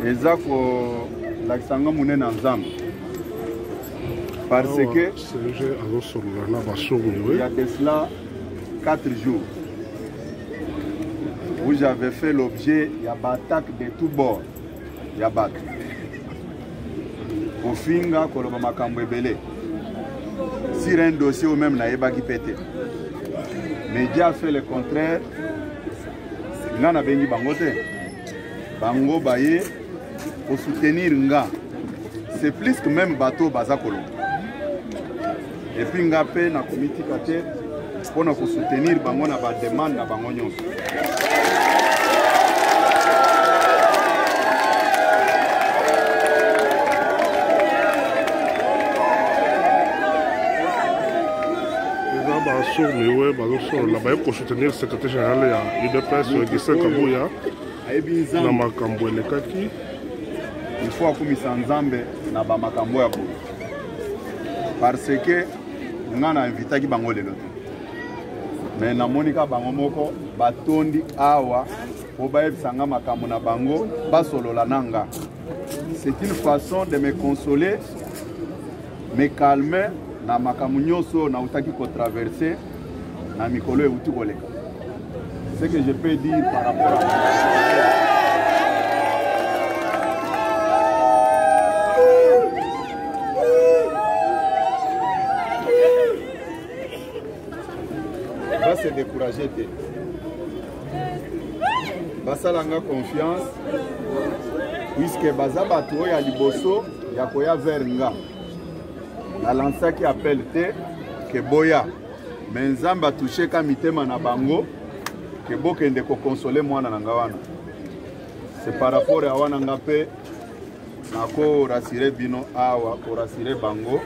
eza ko lakisanga munene na nzambe parce que il y a de cela 4 jours où j'avais fait l'objet il y a attaque de tous bords il y a bac au finga koloba makambo ebele sur un dossier ou même na yebaki pété mais Dieu a fait le contraire ngana bengi bango te bango baye pour soutenir nga c'est plus que même bateau bazakolo et puis nga pe na comité kate pour na soutenir bango na ba demande na bango nyonso pour soutenir le secrétaire général de l'UDPS Gisèle Kabouya na makambo elekaki il faut akumisa nzambe na ba makambo ya boye parce que nga na invitaki bango lelo mais na monika bango moko batondi awa po bayebisanga makambo na bango basolola nanga c'est une façon de me consoler me calmer na makambo nyonso na utaki ko traverser na mikolo e uti koleka ce que je peux dire par rapport à va se décourager te basalanga confiance puisque baza bato ya liboso ya koya vers nga na lansaki appel te ke boya mais nzambe touché ka mitema na bango ke bokende ko consoler mwana na ngawana c'est par rapport à wana nga pe nako rassurer bino awa ko rassurer bango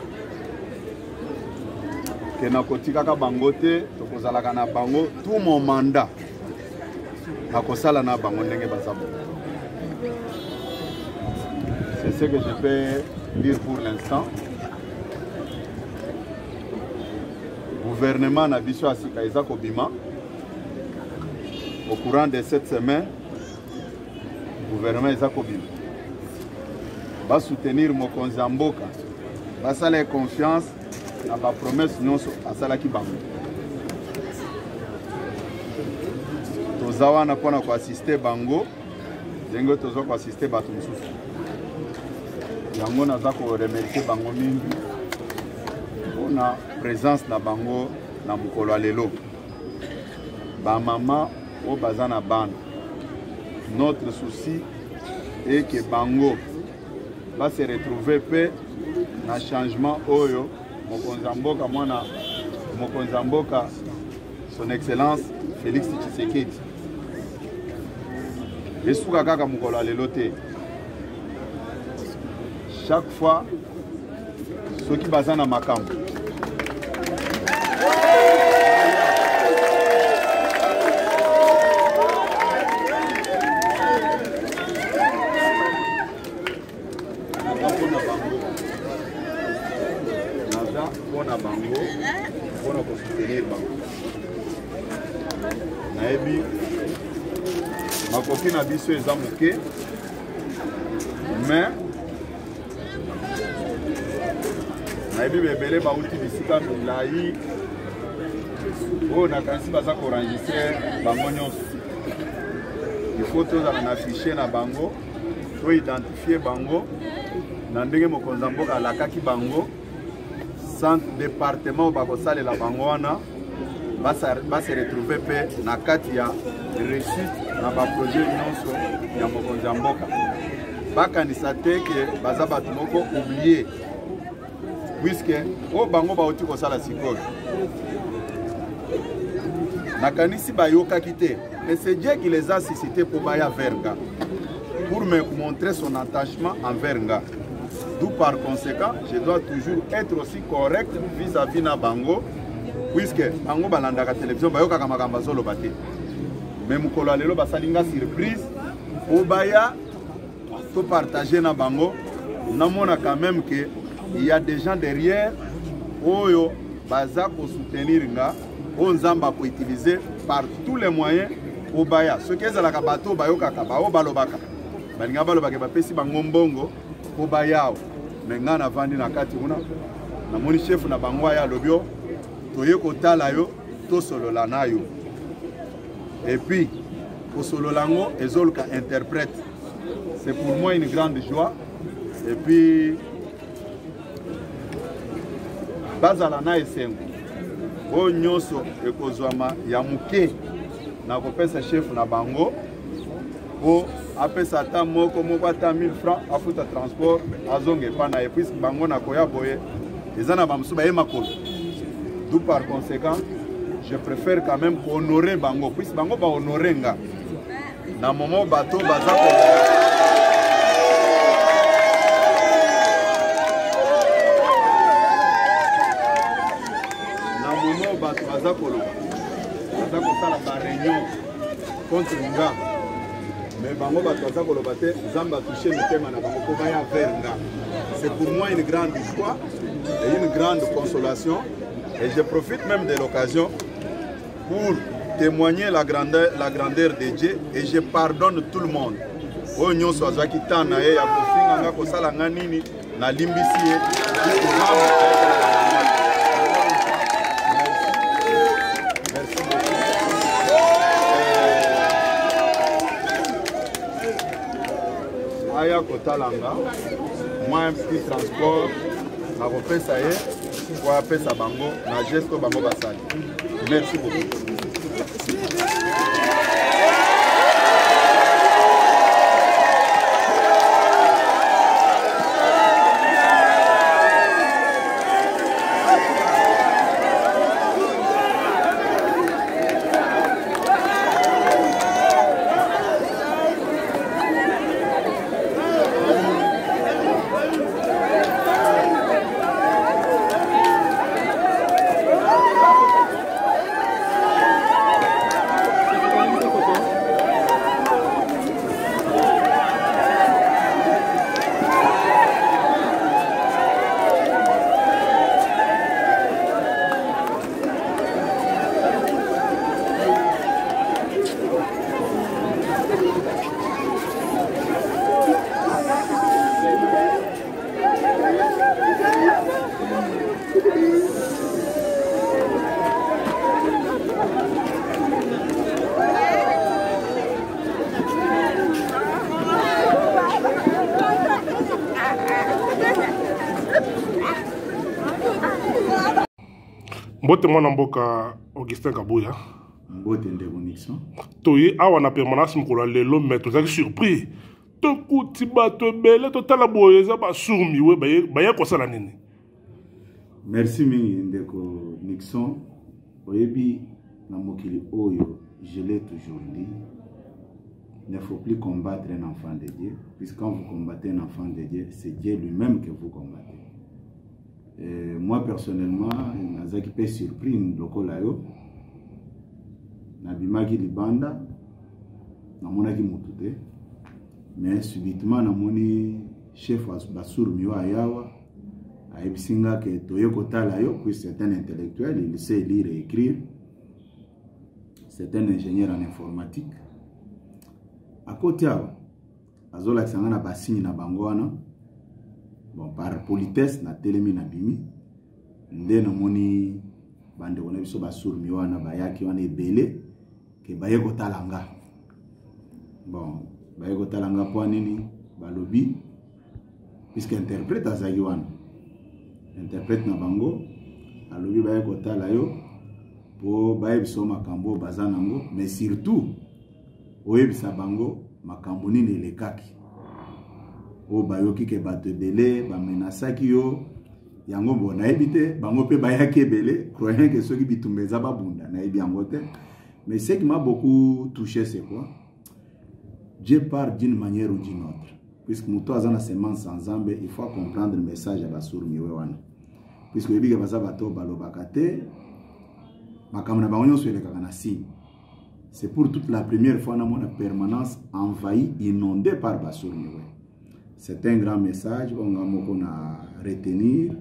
ke nakotika ka bango te tokozalaka na bango tout mon mandat nakosala na bango ndenge bazabo c'est ce que je peux dire pour l'instant. Gouvernement na biso asika eza kobima au courant de cette semaine gouvernement eza kobima ba soutenir mokonzi ya mboka basala confiance na ba promesse nyonso asalaki bango toza wana mpona koassiste bango ndenge toza koassiste bato mosusu yango naza koremercie bango mingi na présence na bango na mukolo lelo ba mama o bazana bana notre souci est que bango va se retrouver pe na changement oyo mokonzamboka mwana mokonzamboka son excellence Félix Tshisekedi esuka kaka mukolo lelo te chaque fois ceux qui bazana makambo naebi makoki na biso eza moke mais naebi bebele bauti bisika milai oyo nakanisi baza koenregistre bango nyonso il faut tozala na fichier na bango to identifier bango na ndenge mokonzi ya mboka alakaki bango centre département oyo bakosalela bango wana base retrouve pe na kati ya réussite na baprojet nyonso ya mokonzi ya mboka bakanisa te ke baza bato moko oublié puisque oyo bango bauti kosala sikoyo nakanisi bayokaki te mais c'est Dieu qui les a suscités pour baya vers nga pour me montrer son attachement envers nga. D'où par conséquent je dois toujours être aussi correct vis-à-vis na bango puisque bango balandaka télévision bayokaka makambo azoloba te mais mukolo lelo basalinga surprise o baya to partager na bango namona quand même que il y a des gens derrière oyo baza ko soutenir nga o nzamba ko utiliser par tous les moyens o baya ce que ezalaka bato bayokaka bao balobaka balinga balobaka bapesi bango mbongo po bayao me nga navandi na kati kuna namoni chef na bango aya alobi toye kotala yo tosolola na yo et puis kosolola ngo ezoluka interprète. C'est pour moi une grande joie et puis bazala na esengo oyo nyonso ekozwama ya moke na kopesa chef na bango po apesa ata moko ata 1000 francs afuta transport azonge epa na ye puisque bango na koya boye eza na bamosusu baye makolo. D'où par conséquent je préfère quand même honorer bango puisque bango ba honorer nga na moment bato baza ko bato baza koloba baza kosala ba réunion contre nga mais bango bato baza koloba te nzambe atouché mitema na bango po baya vers nga. C'est pour moi une grande joie et une grande consolation et je profite même de l'occasion pour témoigner la grandeur de Dieu et je pardonne tout le monde oyo nyonso azwaki temps na ye ya kofinga nga kosala nga nini na limbisi ye aya kotalanga moi un petit transport na kopesa ye po apesa bango na geste bango basali. Merci beaucoup. Mbote mwana mboka Augustin Kabuya. Mbote ndeko Nixon. Toye awa na permanence mkola lelo mais tozaki surpris. Tokuti bato ebele totala boye eza basurmi we baye kosala nini. Merci mingi ndeko Nixon. Oyebi na mokili oyo, je l'ai toujours dit, il ne faut plus combattre un enfant de Dieu, puisque quand vous combattez un enfant de Dieu, c'est Dieu lui-même que vous combattez. Et moi personnellement, nazaki pe surpris lokola yo. Nabimaki libanda, namonaki mutu te. Mais subitement namoni chef basurmi wa yawa. Ayebisinga ke toye kotala yo, puis c'est un intellectuel, il sait lire et écrire. C'est un ingénieur en informatique. À côté awa, azola kisanga na basini na bango wana. Bon, par politesse, na telemi na bimi. Nde namoni bande kona biso basurmi wana bayaki wana ebele ke baye kotalanga. Bon, baye kotalanga po nini balobi puisque interprète azaki wana. Interprète na bango alobi baye kotala yo po baye biso makambo bazanango mais surtout oyebisa bango makambo nini elekaki. O bayoki ke bato ebele bamenasaki yo yango bo nayebi te bango pe bayaki ebele croyant que soki bitumba eza babunda nayebi yango te. Mais ce qui m'a beaucoup touché c'est quoi? Dieu parle d'une manière ou d'une autre. Puisque muto azana semence sans zambe, il faut comprendre le message à basurmi wana. Puisque oyebi ke baza bato balobaka te makambo na bango nyonso elekaka na signe. C'est pour toute la première fois dans mon permanence envahie, inondée par basurmi wana. C'est un grand message, on a retenir.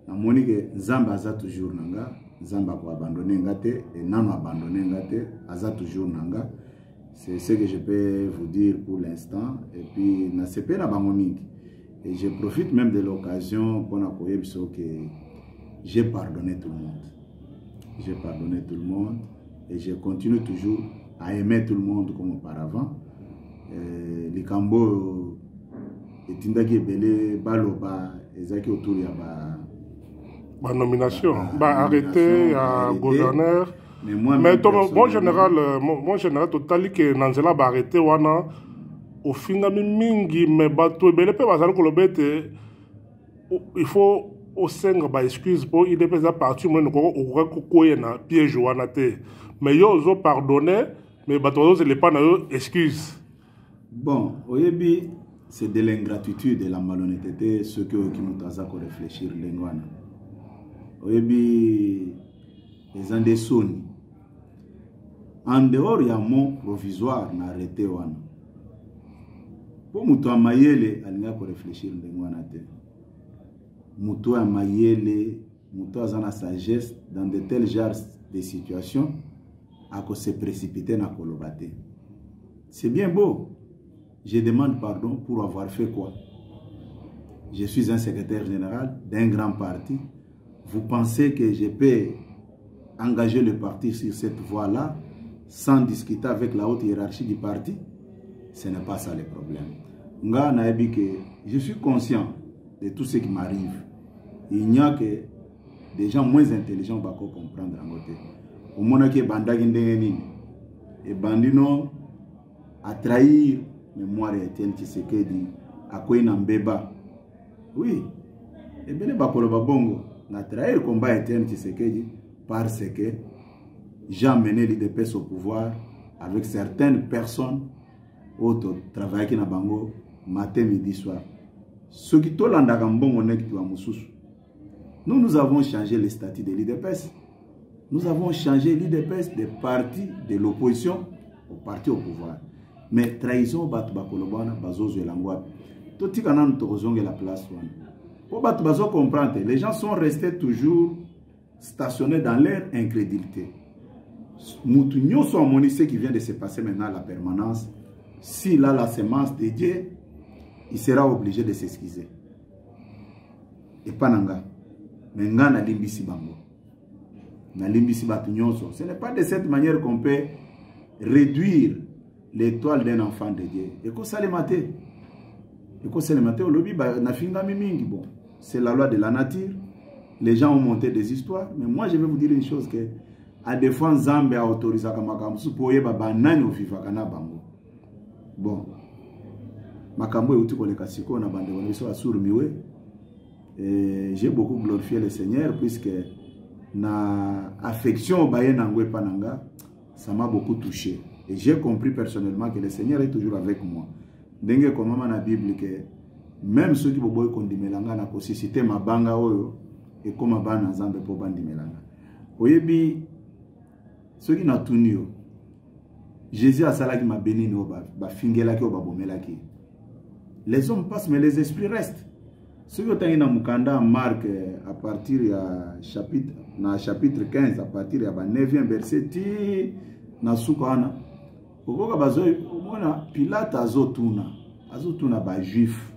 Na moni que Zamba aza toujours nanga, Zamba ko abandonner ngate et nano abandonner ngate, aza toujours nanga. C'est ce que je peux vous dire pour l'instant. Et puis, na CP na bango. Et je profite même de l'occasion pour que j'ai pardonné tout le monde. J'ai pardonné tout le monde. Et je continue toujours à aimer tout le monde comme auparavant. Les Cambo, et Tindaki Bele, Baloba, Ezaki autour de la nomination, arrêté à gouverneur. Mais moi, mon général total que Nanzela va arrêter wana au final mingi mais bato bele pe bazalo kolobete il faut au senga ba excuse pour il dépend à partir moi ko koye na piège wana te mais yo zo pardonner mais bato zo le pas na yo excuse. Bon, oyebi c'est de l'ingratitude et la malhonnêteté ce que qui nous taza ko réfléchir lengwana. Oyebi les andesoni en dehors il y a un mot provisoire na arrêté wana. Pour muto amayele alinga ko réfléchir lengwana te. Muto amayele, muto azana sagesse dans de tels genres de situations à ko se précipiter na kolobate. C'est bien beau. Je demande pardon pour avoir fait quoi? Je suis un secrétaire général d'un grand parti. Vous pensez que je peux engager le parti sur cette voie-là sans discuter avec la haute hiérarchie du parti? Ce n'est pas ça le problème. Je suis conscient de tout ce qui m'arrive. Il n'y a que des gens moins intelligents qui peuvent comprendre en côté. Au moment que Bandagi Ndengeni et Bandino a trahir mémoire Etienne Tshisekedi à Koina Mbeba. Oui. Et bien, Bongo a trahi le combat Etienne Tshisekedi parce que j'ai amené l'IDPS au pouvoir avec certaines personnes autres travaillent qui na bango matin, midi, soir. Ce qui t'olanda Gambon on est nous avons changé le statut de l'IDPS. Nous avons changé l'IDPS des partis de l'opposition au parti au pouvoir. Mais trahison bat bakolobana bazozo elangwa. Toti kana ntozonge la place wana. Pour bat bazo comprendre, les gens sont restés toujours stationnés dans leur incrédulité. Moutounio sont moni ce qui vient de se passer maintenant à la permanence. S'il a la semence de Dieu, il sera obligé de s'excuser. Et pas nanga. Mais nga na limbisi bango. Na limbisi batunyoso. Ce n'est pas de cette manière qu'on peut réduire l'étoile d'un enfant de Dieu. Et qu'on s'allait mater. Et qu'on s'allait mater au lobby, na finga mimingi. Bon, c'est la loi de la nature. Les gens ont monté des histoires. Mais moi, je vais vous dire une chose que à des fois, Zambé a autorisé à Makamsu pour y avoir banane au FIFA kana bango. Bon, Makambo est outil pour les cassicos, on a bandé, on est sur la sourmiwe. J'ai beaucoup glorifié le Seigneur puisque na affection baye nangwe pananga, ça m'a beaucoup touché. Et j'ai compris personnellement que le Seigneur est toujours avec moi. Dengue comme dans la Bible que même ceux qui boboy kondimelanga na kosisité mabanga oyo et comme bana Nzambe po bandimelanga. Oyebi ceux qui na tunio Jésus a salaki ma béni no ba fingela ki o ba bomela ki. Les hommes passent mais les esprits restent. Ceux qui ont na mukanda Marc à partir ya chapitre 15 à partir ya 9e verset ti na sukana. Okoka bazoy omona Pilate azotuna ba juif.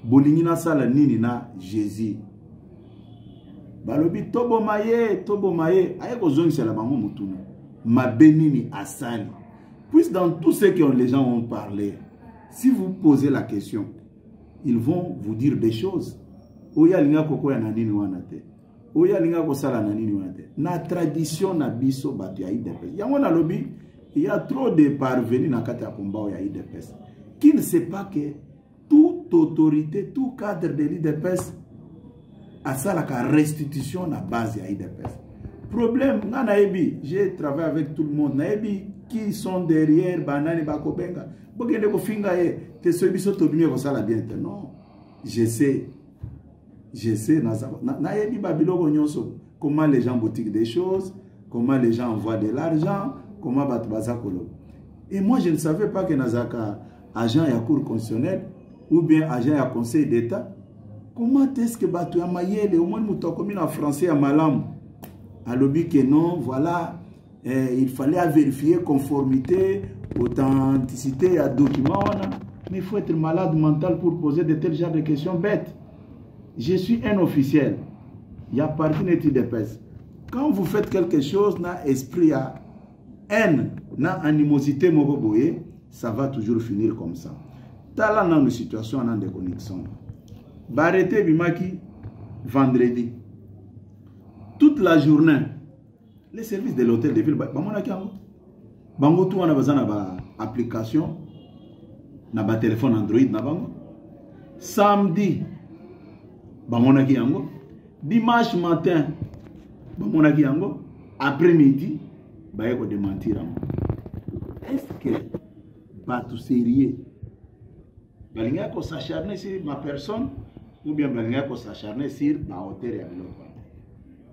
Bolingi na sala nini na Jésus. Balobi tobo maye aye kozongisa la bango mutuna. Ma bénini asali. Puisque dans tout ce que les gens ont parlé, si vous posez la question, ils vont vous dire des choses. Oya linga koko ya nanini wanate. Oya linga kosala nanini wanate. Na tradition na biso batu ya IDPS. Yango na lobby, il y a trop de parvenus na kati ya komba ya IDPS. Qui ne sait pas que toute autorité, tout cadre de l'IDPS a ça la restitution na base ya IDPS. Problème, j'ai travaillé avec tout le monde. Naebi qui sont derrière banani bakobenga. Bogende ko finga te sobiso to bimye ko sala bien. Non, je sais naebi babilo ko nyonso comment les gens boutiquent des choses, comment les gens envoient de l'argent, comment batu bazakolo. Et moi je ne savais pas que nazaka agent ya cour constitutionnelle ou bien agent ya conseil d'état. Comment est-ce que batu ya mayele au moins muto komi na français ya malamu. Alobi que non, voilà, il fallait vérifier conformité, authenticité à documents. Mais il faut être malade mental pour poser de tels genres de questions bêtes. Je suis un officiel. Il y a partie d'études d'épaisse. Quand vous faites quelque chose, na esprit à haine, na animosité, ça va toujours finir comme ça. Dans une situation en déconnexion. Barrete Bimaki, vendredi. Toute la journée, les services de l'hôtel de ville, bango tout on a besoin d'application, na téléphone Android na bango. Samedi, bamonaki yango. Dimanche matin, bamonaki yango. Après-midi, bayeko démentir yango. Est-ce que batou sérieux balinga ko s'acharner sur ma personne ou bien balinga ko s'acharner sur ma hauteur et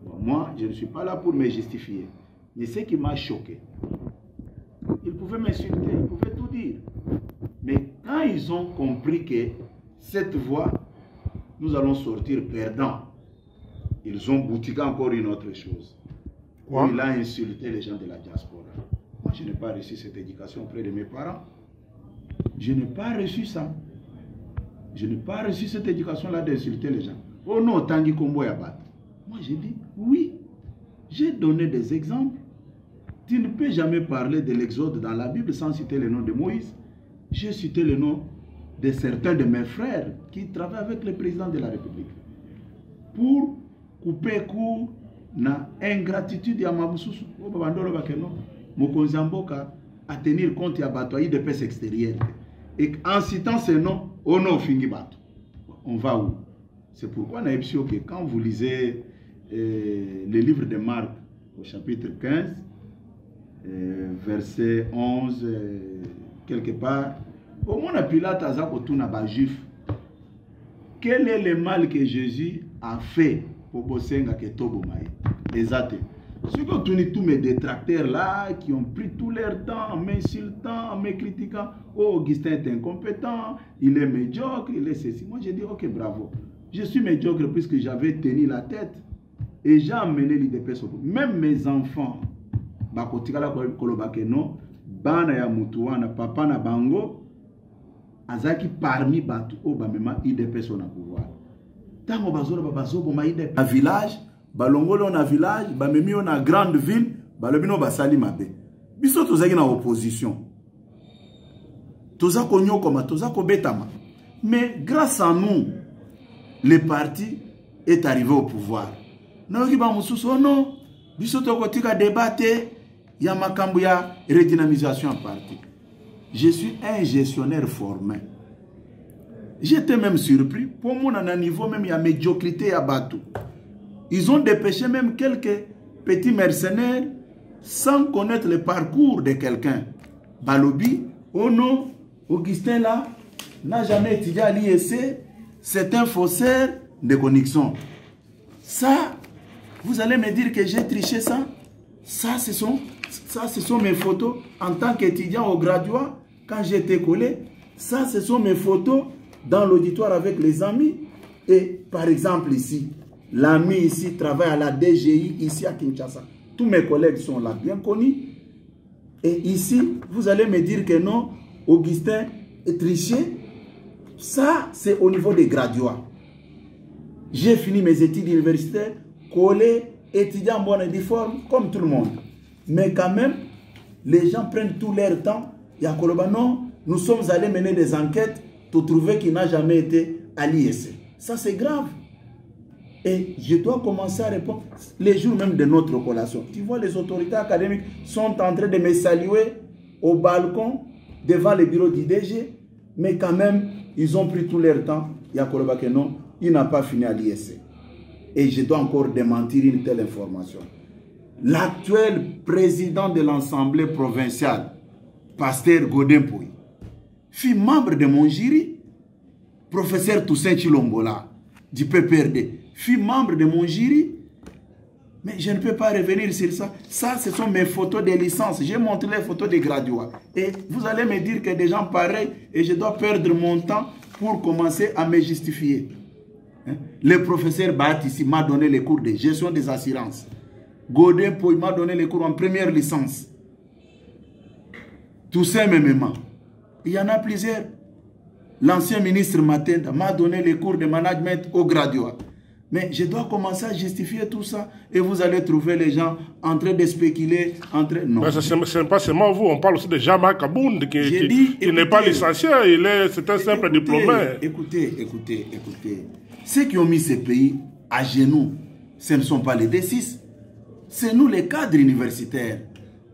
bon, moi, je ne suis pas là pour me justifier. Mais ce qui m'a choqué, ils pouvaient m'insulter, ils pouvaient tout dire. Mais quand ils ont compris que cette voie, nous allons sortir perdants, ils ont boutiqué encore une autre chose. Quoi? Il a insulté les gens de la diaspora. Moi, je n'ai pas reçu cette éducation auprès de mes parents. Je n'ai pas reçu ça. Je n'ai pas reçu cette éducation-là d'insulter les gens. Oh non, Tanguy Kombo Yabat. Moi, j'ai dit, oui, j'ai donné des exemples. Tu ne peux jamais parler de l'exode dans la Bible sans citer le nom de Moïse. J'ai cité le nom de certains de mes frères qui travaillent avec le président de la République. Pour couper court na ingratitude ya mabususu. À tenir compte ya batoyi de paix extérieure. Et en citant ces noms, oh non, fingi bato. On va où? C'est pourquoi on a dit que quand vous lisez le livre de Marc au chapitre 15, verset 11, quelque part, au moins Pilate a dit juif. Quel est le mal que Jésus a fait pour Bosenga que Tobomaï? Exact. Ceux qui ont tenu tous mes détracteurs là, qui ont pris tout leur temps en m'insultant, en me critiquant, oh, Augustin est incompétent, il est médiocre, il est ceci. Moi j'ai dit, ok, bravo. Je suis médiocre puisque j'avais tenu la tête et j'ai amené l'IDPS. Même mes enfants, Bana ya Mutuana, Papa na Bango, Azaki parmi Batu, Obamema, IDPS on a pouvoir. Tango Bazoro Babazo, Boma IDPS. Un village, Balongolo on a village, Bamemi on a grande ville, Balobino Basali Mabe. Biso tozaki na opposition. Tozako Nyokoma, Tozako Betama. Mais grâce à nous, le parti est arrivé au pouvoir. Non, biso tokotika débattre ya makambu ya redynamisation en parti. Je suis un gestionnaire formé. J'étais même surpris. Pour moi, à un niveau même, il y a médiocrité à Batou. Ils ont dépêché même quelques petits mercenaires sans connaître le parcours de quelqu'un. Balobi, oh non, Augustin là, n'a jamais étudié à l'IEC. C'est un faussaire de connexion. Ça, vous allez me dire que j'ai triché ça. Ça, ce sont mes photos en tant qu'étudiant au graduat, quand j'étais collé. Ça, ce sont mes photos dans l'auditoire avec les amis. Et par exemple ici, l'ami ici travaille à la DGI, ici à Kinshasa. Tous mes collègues sont là, bien connus. Et ici, vous allez me dire que non, Augustin est triché. Ça, c'est au niveau des graduats. J'ai fini mes études universitaires, collé, étudiant en bonne et due forme, comme tout le monde. Mais quand même, les gens prennent tout leur temps. Yakoloba, non, nous sommes allés mener des enquêtes pour trouver qu'il n'a jamais été à l'IEC. Ça, c'est grave. Et je dois commencer à répondre les jours même de notre collation. Tu vois, les autorités académiques sont en train de me saluer au balcon devant le bureau d'IDG, mais quand même, ils ont pris tout leur temps. Yakoloba, que non, il n'a pas fini à l'IEC. Et je dois encore démentir une telle information. L'actuel président de l'Assemblée provinciale, Pasteur Godin Pouy, fut membre de mon jury. Professeur Toussaint Chilombola, du PPRD, fut membre de mon jury. Mais je ne peux pas revenir sur ça. Ça, ce sont mes photos de licence. J'ai montré les photos des graduats. Et vous allez me dire que des gens pareils, et je dois perdre mon temps pour commencer à me justifier. Le professeur Bat ici m'a donné les cours de gestion des assurances. Godin Poy m'a donné les cours en première licence. Toussaint Memema. Il y en a plusieurs. L'ancien ministre Matenda m'a donné les cours de management au graduat. Mais je dois commencer à justifier tout ça et vous allez trouver les gens en train de spéculer, Non. Ce n'est pas seulement vous, on parle aussi de Jean-Marc Abound qui n'est pas licencié, c'est un simple diplômé. Écoutez. Ceux qui ont mis ces pays à genoux, ce ne sont pas les D6. C'est nous les cadres universitaires.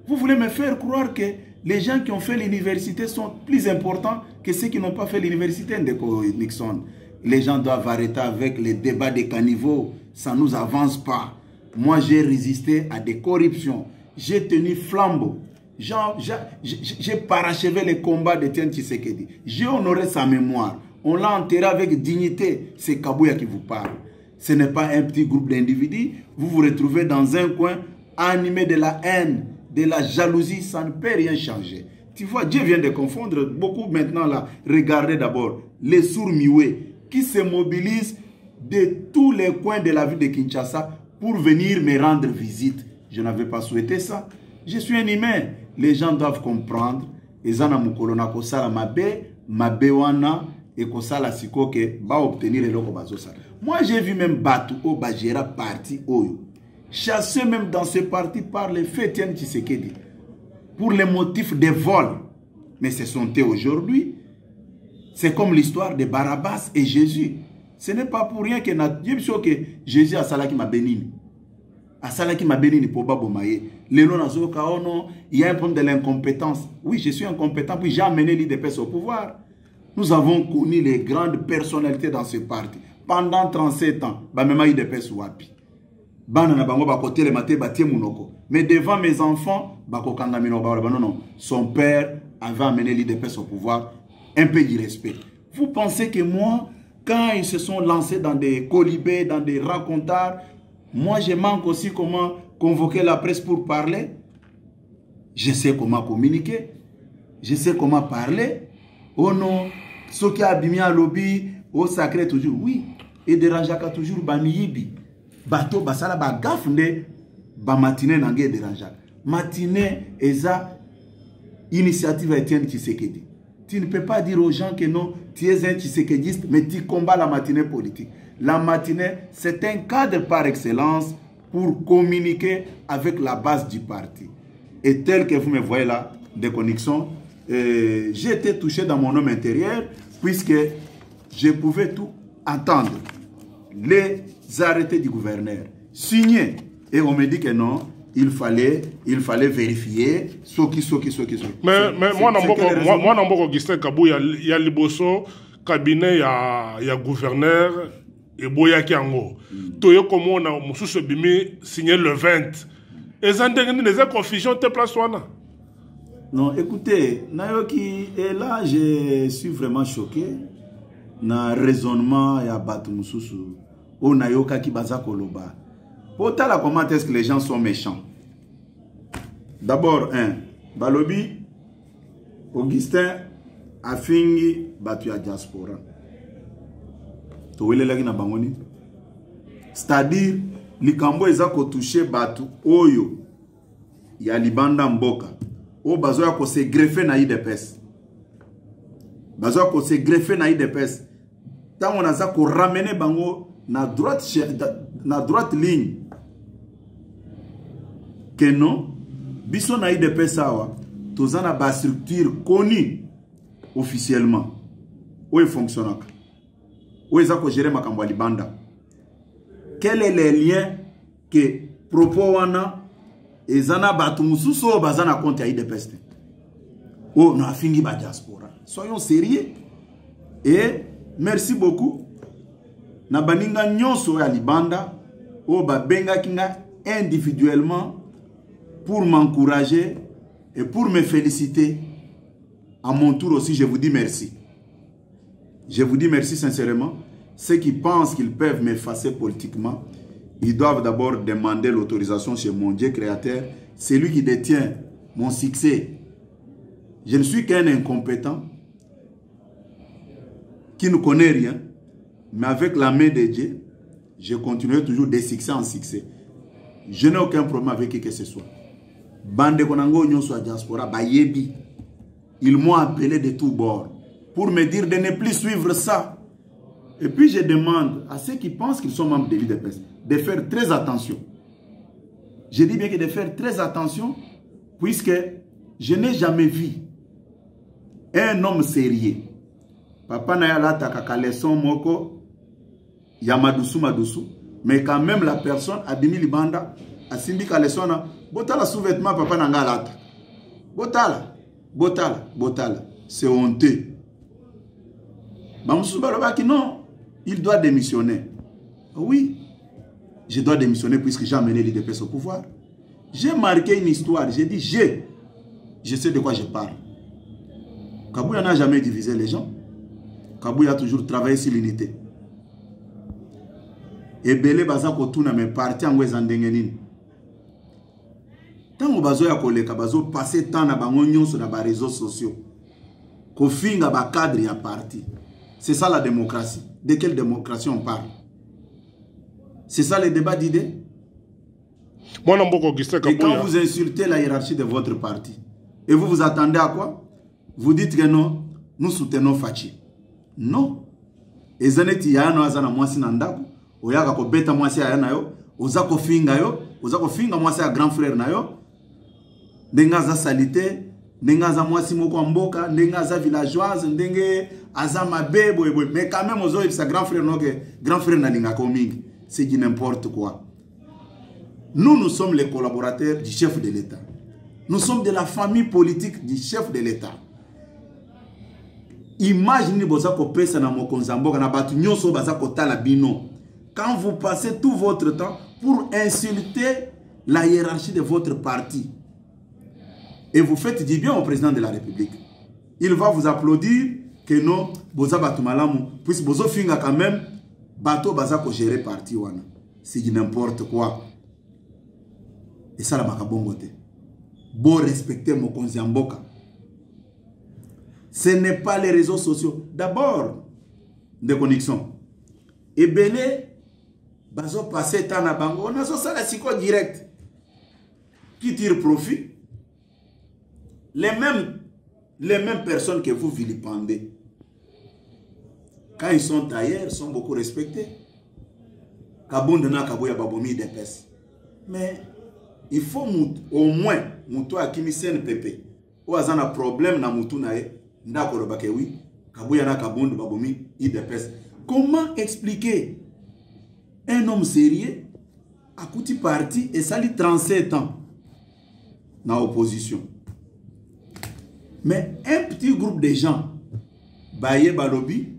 Vous voulez me faire croire que les gens qui ont fait l'université sont plus importants que ceux qui n'ont pas fait l'université de Nixon. Les gens doivent arrêter avec les débats des caniveaux. Ça ne nous avance pas. Moi, j'ai résisté à des corruptions. J'ai tenu flambeau. J'ai parachevé les combats de Tian Tshisekedi. J'ai honoré sa mémoire. On l'a enterré avec dignité. C'est Kabouya qui vous parle. Ce n'est pas un petit groupe d'individus. Vous vous retrouvez dans un coin animé de la haine, de la jalousie. Ça ne peut rien changer. Tu vois, Dieu vient de confondre beaucoup maintenant là. Regardez d'abord les sourds-muets qui se mobilisent de tous les coins de la ville de Kinshasa pour venir me rendre visite. Je n'avais pas souhaité ça. Je suis un humain. Les gens doivent comprendre. Ezana mukolona kosala mabe wana et kosala siko ke ba obtenir eloko bazosala. Moi j'ai vu même Batu au Bajera parti oyo. Chassé même dans ce parti par les Fétiens Tshisekedi pour les motifs de vol. Mais ce sont eux aujourd'hui. C'est comme l'histoire de Barabbas et Jésus. Ce n'est pas pour rien que Jésus a salaki ma bénine. A salaki ma bénine pour Babomaye. Il y a un problème de l'incompétence. Oui, je suis incompétent, puis j'ai amené l'IDPS au pouvoir. Nous avons connu les grandes personnalités dans ce parti. Pendant 37 ans, Bamema IDPS wapi. Mais devant mes enfants, non, son père avait amené l'IDPS au pouvoir. Un peu d'irrespect. Vous pensez que moi, quand ils se sont lancés dans des colibés, dans des racontards, moi je manque aussi comment convoquer la presse pour parler. Je sais comment communiquer. Je sais comment parler. Oh non, ce qui a abîmé à lobby, au sacré toujours. Oui, et dérangeaka toujours bamiyibi. Bateau basala ba gafne ba matinée nangé dérangeaka. Matinée eza initiative Etienne Tshisekedi. Tu ne peux pas dire aux gens que non, tu es un tshisekediste, mais tu combats la matinée politique. La matinée, c'est un cadre par excellence pour communiquer avec la base du parti. Et tel que vous me voyez là, déconnexion, j'ai été touché dans mon homme intérieur, puisque je pouvais tout entendre. Les arrêtés du gouverneur, signés. Et on me dit que non, il fallait vérifier ce qui. Mais moi, dans Augustin Kabou, il y a Liboso, cabinet, il y a gouverneur, et Boya Kiango. Toyo comme on a Moussou Bimi signé le 20. Et ça des confusions te place wana. Non, écoutez, Nayoki, et là, je suis vraiment choqué. Na raisonnement, il y a Batu Moussou, au Nayoka qui baza koloba. Pourtant, comment est-ce que les gens sont méchants? D'abord, Balobi, Augustin, Afingi, Batu ya diaspora. C'est-à-dire, Likambo ezako touché Batu, Oyo, ya Libanda Mboka, O bazo ya ko se greffer na IDPS. Bazo ya ko se greffer na IDPS. Tant on a ça ko ramener bango na droite ligne. Que non, biso na IDPS awa, tozana ba structure connue officiellement. Où est fonctionnant? Où est-ce que gérer makambo Libanda? Quel est le lien que propos wana ezana batu mususu bazana compte ya IDPS? Oh, na fingi ba diaspora. Soyons sérieux. Et merci beaucoup. Na baninga nyonso ya Libanda, o ba benga kinga individuellement pour m'encourager et pour me féliciter. À mon tour aussi, je vous dis merci. Je vous dis merci sincèrement. Ceux qui pensent qu'ils peuvent m'effacer politiquement, ils doivent d'abord demander l'autorisation chez mon Dieu créateur. C'est lui qui détient mon succès. Je ne suis qu'un incompétent qui ne connaît rien, mais avec la main de Dieu, je continue toujours de succès en succès. Je n'ai aucun problème avec qui que ce soit. Bande Konango Nyonso à diaspora, Bayebi. Ils m'ont appelé de tous bords pour me dire de ne plus suivre ça. Et puis je demande à ceux qui pensent qu'ils sont membres de l'UDPS de faire très attention. Je dis bien que de faire très attention, puisque je n'ai jamais vu un homme sérieux. Papa Naya Lata Kakaleson Moko, Yamadusu Madusu, mais quand même la personne a Bimi Libanda, a Simbi Kalesona, Botala sous-vêtement Papa Nanga Lata. Botala, Botala, Botala. C'est honteux. Bamoussou Balobaki, non, il doit démissionner. Oui, je dois démissionner puisque j'ai amené l'UDPS au pouvoir. J'ai marqué une histoire, j'ai dit je sais de quoi je parle. Kabouya n'a jamais divisé les gens. Kabouya a toujours travaillé sur l'unité. Et Belé Bazako Tuna me parti en Wezandengenin. Tant que bazo ya koleka bazo passer temps na bango nyonso na ba réseaux sociaux. Ko finga ba cadre ya parti. C'est ça la démocratie. De quelle démocratie on parle? C'est ça le débat d'idées? Et quand vous insultez la hiérarchie de votre parti, et vous vous attendez à quoi? Vous dites que non, nous soutenons Fachi. Non. Et zaneti ya no azana mwasi na ndaku, oyaka ko beta mwasi ya na yo, ozako finga yo, ozako finga mwasi ya grand frère na yo. Ndenga za salite, ndenga za mwasi moko mboka, ndenga za villageoise, ndenge aza mabebo ebo. Mais quand même ozo sa grand frère no que grand frère na linga komingi, c'est du n'importe quoi. Nous sommes les collaborateurs du chef de l'État. Nous sommes de la famille politique du chef de l'État. Imaginez bozako pesa na mokonzamboka na batu nyonso bazako tala bino. Quand vous passez tout votre temps pour insulter la hiérarchie de votre parti. Et vous faites du bien au président de la République. Il va vous applaudir que non, boza batu malamu, puisque bozo finga quand même, bato bazako gérer parti wana. C'est n'importe quoi. Et ça la bakabongote. Bon respecter mon konziamboka. Ce n'est pas les réseaux sociaux. D'abord, des connexions. Et Béné, bazo passer temps na bango, on a ça la psycho direct. Qui tire profit. Les mêmes personnes que vous vilipendez. Quand ils sont ailleurs, sont beaucoup respectés. Kabundana Kaboya Babomi d'EPS. Mais il faut au moins muto akimi sen pepe. Ou azana problème na mutu nae ndako bake oui. Kaboya na Kabundu Babomi IDPS. Comment expliquer un homme sérieux à Kouti parti et ça lui 37 ans dans l'opposition? Mais un petit groupe de gens, Baye Balobi,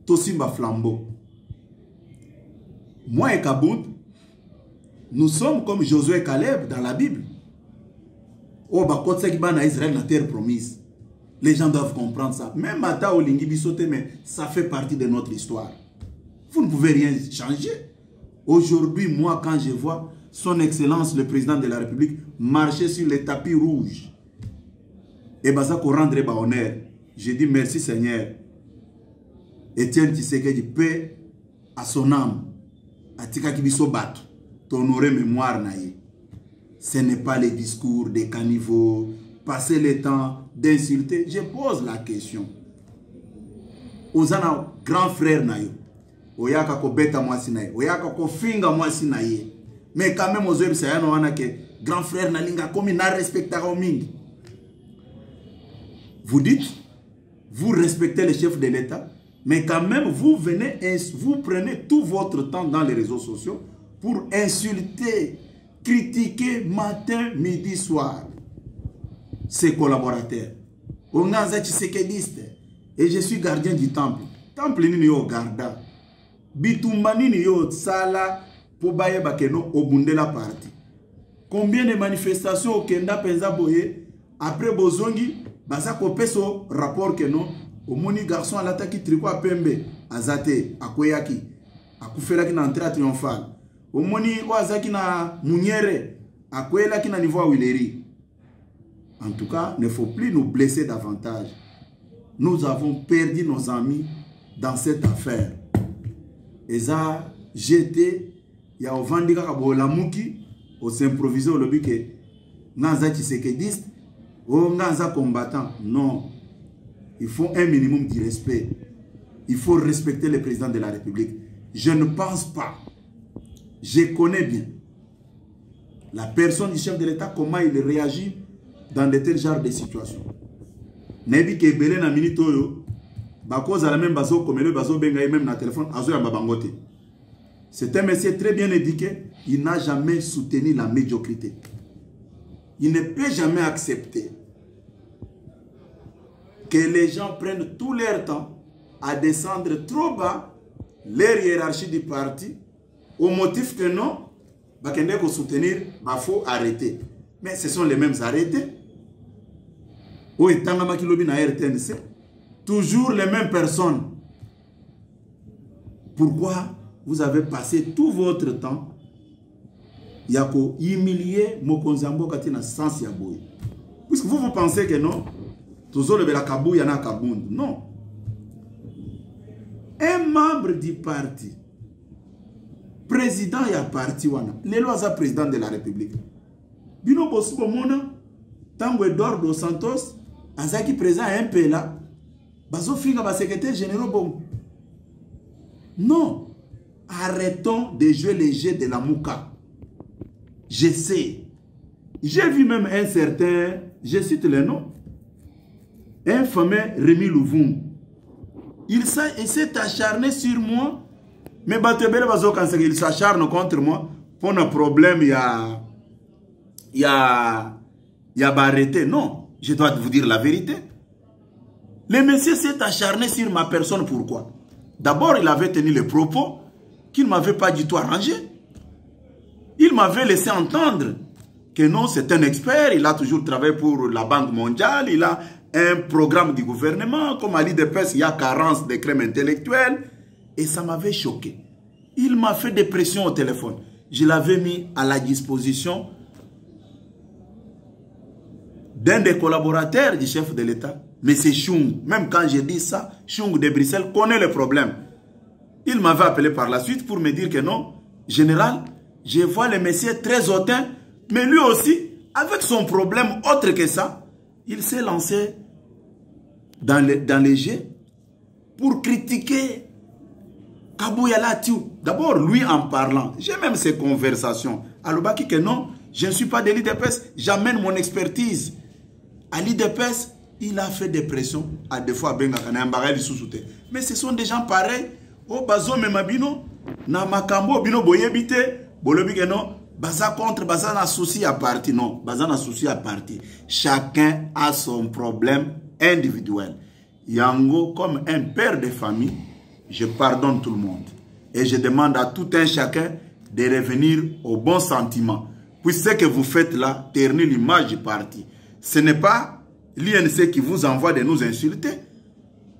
Tosimba Flambeau, moi et Kabound, nous sommes comme Josué et Caleb dans la Bible. Oh, bah, Israël, la terre promise. Les gens doivent comprendre ça. Même Mata ou Lingi Bisote, mais ça fait partie de notre histoire. Vous ne pouvez rien changer. Aujourd'hui, moi, quand je vois Son Excellence, le président de la République, marcher sur les tapis rouges, et ça pour rendre honneur, je dis merci Seigneur. Etienne Tshisekedi, paix à son âme. Atika Kibiso Batu, t'honorer mémoire naïe. Ce n'est pas les discours des caniveaux, passer le temps d'insulter. Je pose la question. Ozana grand frère naïe. Oyaka ko beta mwasi naïe. Oyaka ko finga mwasi naïe. Mais quand même, aux grand frère Nalinga comme il n'a respecté Mingi. Vous dites, vous respectez le chef de l'État, mais quand même, vous prenez tout votre temps dans les réseaux sociaux pour insulter, critiquer matin, midi, soir ses collaborateurs. On a Tshisekediste et je suis gardien du temple. Temple ni yo garda. Bitumbani ni yo sala. Pour bailler bakeno au bunde la partie. Combien de manifestations au Kenda Penza Boye après Bozongi, baza kopeso rapport que non, au moni garçon à l'attaque tricot à Pembe, Azate, à Koyaki, à Koufelaki na entrée triomphale. Au moni Oazaki na Mouniere, à Koyaki na niveau à Willery. En tout cas, il ne faut plus nous blesser davantage. Nous avons perdu nos amis dans cette affaire. Et ça, j'étais ya ovandika ka bolamuki au s'improviser au lobby que nanza tshisekediste ou nanza combattant. Non, il faut un minimum de respect. Il faut respecter le président de la République. Je ne pense pas, je connais bien la personne du chef de l'État, comment il réagit dans de tels genres de situations. Nebi ke belé na minute oyo bako za la même bazo comme le bazo benga même na téléphone azo ya babangote. C'est un monsieur très bien éduqué, il n'a jamais soutenu la médiocrité. Il ne peut jamais accepter que les gens prennent tout leur temps à descendre trop bas leur hiérarchie du parti au motif que non, bakende ko soutenir, bah faut arrêter. Mais ce sont les mêmes arrêtés. Oui, tangama kilobi na RTNC, toujours les mêmes personnes. Pourquoi vous avez passé tout votre temps yako humilier Mokonzambo katina sens ya boy? Puisque vous pensez que non, toujours le la kabou yana kabound. Non. Un membre du parti, président ya parti wana, les lois à président de la République. Bino bosubo mona, tango Eduardo Santos, azaki président un peu là, bazo finga ba secrétaire général bon. Non, arrêtons de jouer les jeux de la mouka. Je sais. J'ai vu même un certain, je cite le nom, un fameux Rémi Louvoum. Il s'est acharné sur moi, mais il s'acharne contre moi pour un problème, il y a arrêté. Non, je dois vous dire la vérité. Le monsieur s'est acharné sur ma personne, pourquoi? D'abord, il avait tenu les propos qu'il ne m'avait pas du tout arrangé. Il m'avait laissé entendre que non, c'est un expert, il a toujours travaillé pour la Banque mondiale, il a un programme du gouvernement, comme à l'IDPS, il y a carence de crème intellectuelle, et ça m'avait choqué. Il m'a fait des pressions au téléphone. Je l'avais mis à la disposition d'un des collaborateurs du chef de l'État, mais c'est Chung. Même quand j'ai dit ça, Chung de Bruxelles connaît le problème. Il m'avait appelé par la suite pour me dire que non, général, je vois le monsieur très hautain, mais lui aussi, avec son problème autre que ça, il s'est lancé dans les jets pour critiquer Kabouya Latiou. D'abord, lui en parlant, j'ai même ces conversations. Alobaki que non, je ne suis pas de l'IDPS, j'amène mon expertise. À l'IDPS, il a fait des pressions à des fois Benga Kanayambara sous-souté. Mais ce sont des gens pareils. Oh, bazo memabino, na makambo bino boyebite, bolobi que non. Baza contre, baza na souci à parti. Non, baza na souci à parti. Chacun a son problème individuel. Yango, comme un père de famille, je pardonne tout le monde. Et je demande à tout un chacun de revenir au bon sentiment. Puis ce que vous faites là, ternit l'image du parti. Ce n'est pas l'INC qui vous envoie de nous insulter.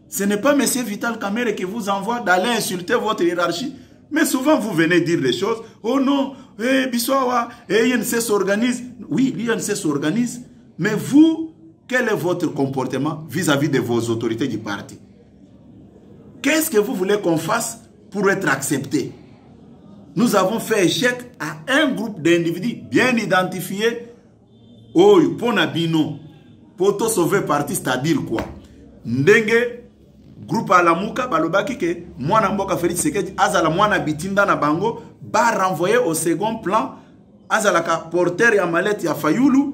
Ce n'est pas M. Vital Kamerhe qui vous envoie d'aller insulter votre hiérarchie. Mais souvent, vous venez dire des choses. Oh non, Bissoawa, l'INC s'organise. Oui, l'INC s'organise. Mais vous, quel est votre comportement vis-à-vis de vos autorités du parti? Qu'est-ce que vous voulez qu'on fasse pour être accepté? Nous avons fait échec à un groupe d'individus bien identifiés. Oh, Ponabino, pour te sauver parti, c'est-à-dire quoi? Ndenge, groupe Alamuka, balobaki ke, mwana mboka Félix Tshisekedi, azala mwana bitinda na bango, ba renvoyer au second plan, azala ka porteur ya malette ya Fayulu,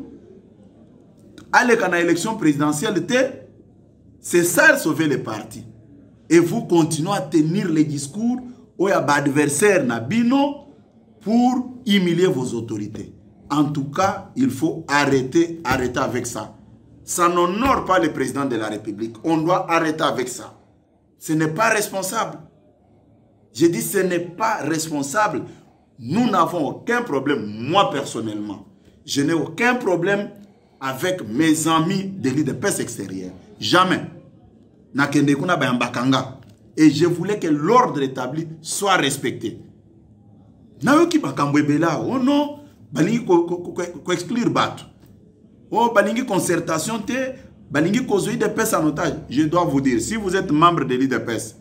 aleka na élection présidentielle te, c'est ça sauver le parti. Et vous continuez à tenir les discours où il y a adversaire na bino pour humilier vos autorités. En tout cas, il faut arrêter avec ça. Ça n'honore pas le président de la République. On doit arrêter avec ça. Ce n'est pas responsable. Je dis ce n'est pas responsable. Nous n'avons aucun problème, moi personnellement. Je n'ai aucun problème avec mes amis de l'IDPS extérieur. Jamais. Et je voulais que l'ordre établi soit respecté. Oh non, balingi ko exclure batu. Oh balingi concertation te, balingi ko zoui de pes en otage. Je dois vous dire, si vous êtes membre de l'IDPS,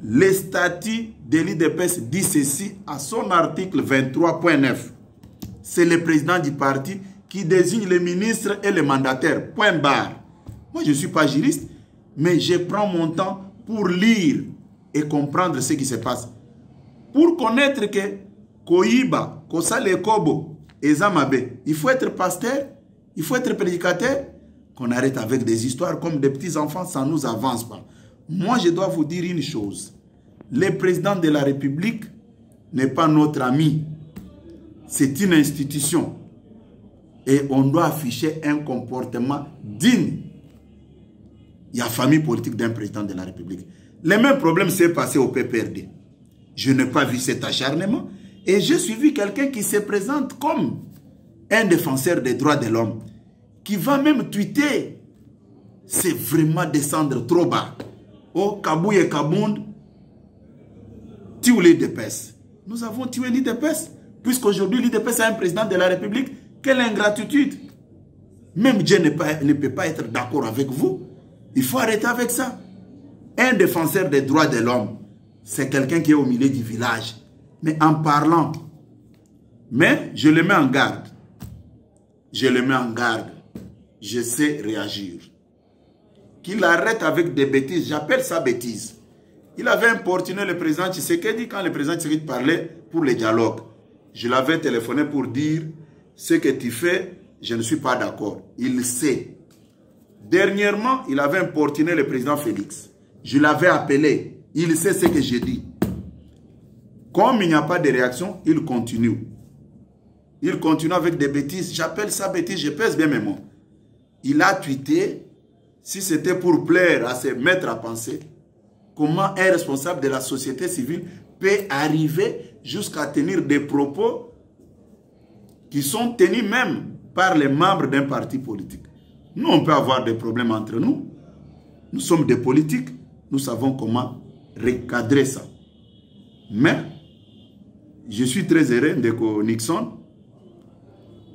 Le statut de l'IDPS dit ceci à son article 23.9. C'est le président du parti qui désigne les ministres et les mandataires. Point barre. Moi, je ne suis pas juriste, mais je prends mon temps pour lire et comprendre ce qui se passe. Pour connaître que Koyiba, Kosale Kobo, Ezamabe, il faut être pasteur, il faut être prédicateur, qu'on arrête avec des histoires comme des petits enfants, ça ne nous avance pas. Moi, je dois vous dire une chose. Le président de la République n'est pas notre ami. C'est une institution. Et on doit afficher un comportement digne. Il y a famille politique d'un président de la République. Le même problème s'est passé au PPRD. Je n'ai pas vu cet acharnement. Et j'ai suivi quelqu'un qui se présente comme un défenseur des droits de l'homme, qui va même tweeter. C'est vraiment descendre trop bas. Oh, Kabouye et Kabound, tuez l'IDPS. Nous avons tué l'IDPS, puisqu'aujourd'hui l'IDPS a un président de la République. Quelle ingratitude! Même Dieu ne peut pas être d'accord avec vous. Il faut arrêter avec ça. Un défenseur des droits de l'homme, c'est quelqu'un qui est au milieu du village. Mais en parlant, mais je le mets en garde. Je le mets en garde. Je sais réagir. Qu'il arrête avec des bêtises. J'appelle ça bêtise. Il avait importuné le président Tshisekedi quand le président Tshisekedi parlait pour le dialogue. Je l'avais téléphoné pour dire ce que tu fais, je ne suis pas d'accord. Il sait. Dernièrement, il avait importuné le président Félix. Je l'avais appelé. Il sait ce que j'ai dit. Comme il n'y a pas de réaction, il continue. Il continue avec des bêtises. J'appelle ça bêtise, je pèse bien mes mots. Il a tweeté, si c'était pour plaire à se mettre à penser, comment un responsable de la société civile peut arriver jusqu'à tenir des propos qui sont tenus même par les membres d'un parti politique. Nous, on peut avoir des problèmes entre nous. Nous sommes des politiques. Nous savons comment recadrer ça. Mais, je suis très heureux de Nixon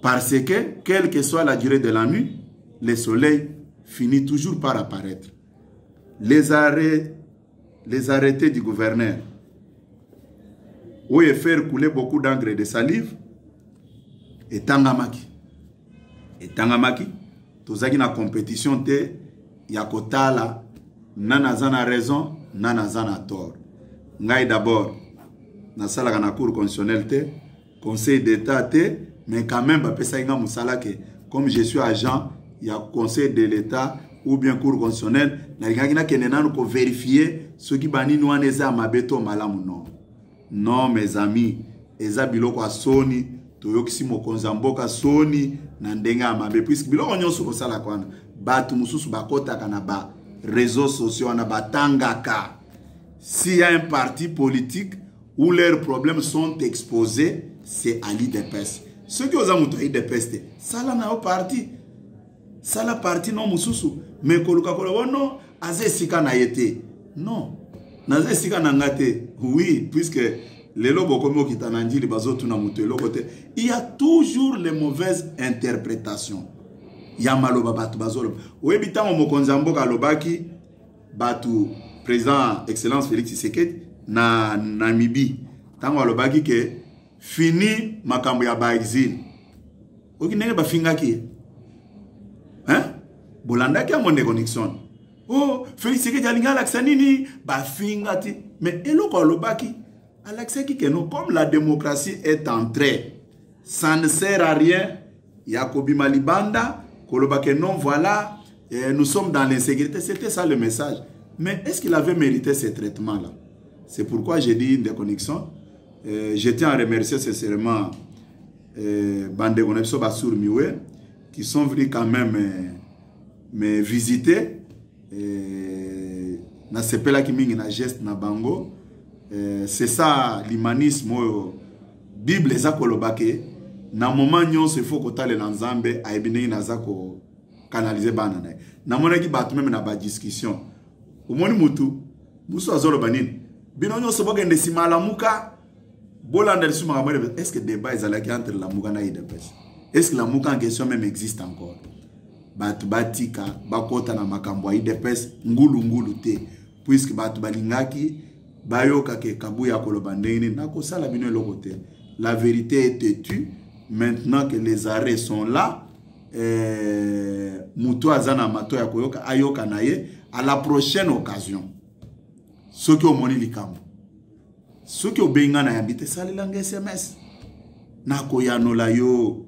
parce que, quelle que soit la durée de la nuit, le soleil finit toujours par apparaître. Les arrêtés du gouverneur où il fait couler beaucoup d'encre et de salive et Tangamaki. Et Tangamaki, tous na compétition te yakotala nanazana raison, nanazana tort. Ngai d'abord, na sala na cour constitutionnelle te, conseil d'état te, mais quand même ba pesa inga musala ke comme je suis agent, il y a conseil de l'état ou bien cour constitutionnelle, na ngaki kenena ko vérifier ce qui bani no aneza mabeto malamu non. Non mes amis, eza biloko asoni toyokisi mokonzi mboka soni na ndenga mabe puisque biloko nyonso ko sala kwana batu mususu bakotaka na ba réseaux sociaux na batangaka. S'il y a un parti politique où leurs problèmes sont exposés, c'est à l'IDPS. Ceux qui ont montré l'IDPS, ça là na parti. Ça la parti non mususu. Mais koluka kolo non, aze sika na yete. Non. Naze sika na ngate. Oui, puisque les lobos comme qui t'anandili bazo tuna muto côté. Il y a toujours les mauvaises interprétations. Il y a maloba batu bazolo. Oui, bitango mokonzi mboka lobaki batu président excellence Félix Tshisekedi na Namibie. Tango alobaki ke fini makambo ya ba exil. Oki nenge ba fingaki. Hein? Bolanda ki a mon Nixon. Oh, Félix Tshisekedi alinga laksanini ba fingati. Mais eloko alobaki alaksaki que non, comme la démocratie est entrée, ça ne sert à rien. Yakobi Malibanda, kolobake non, voilà, nous sommes dans l'insécurité. C'était ça le message. Mais est-ce qu'il avait mérité ce traitement-là? C'est pourquoi j'ai dit une déconnexion. Je tiens à remercier sincèrement Bande Gonepso Basour Miwe qui sont venus quand même me visiter. Na sepela ki mingi na geste na bango. C'est ça l'humanisme. Bible eza kolobake na moment nyonso il faut kotale na Nzambe aibine naza ko canaliser bana na. Na mona ki batu même na ba discussion. Omoni musu azolo banini. Bino nyonso bokende simala muka bolanda lisuma kamwe. Est-ce que débat ezalaki entre la muka na IDPS? Est-ce que la muka en question même existe encore? Batu batika bakota na makambo ya IDPS ngulu te puisque batu balingaki bayoka ke Kabuya koloba ndenge nako sala bino eloko te. La vérité est têtue. Maintenant que les arrêts sont là, Muto azana mato ya koyoka ayoka naye à la prochaine occasion. Ceux qui ont moni likambo. Ceux qui ont benga na yambite salilanga SMS. Nako yanola yo.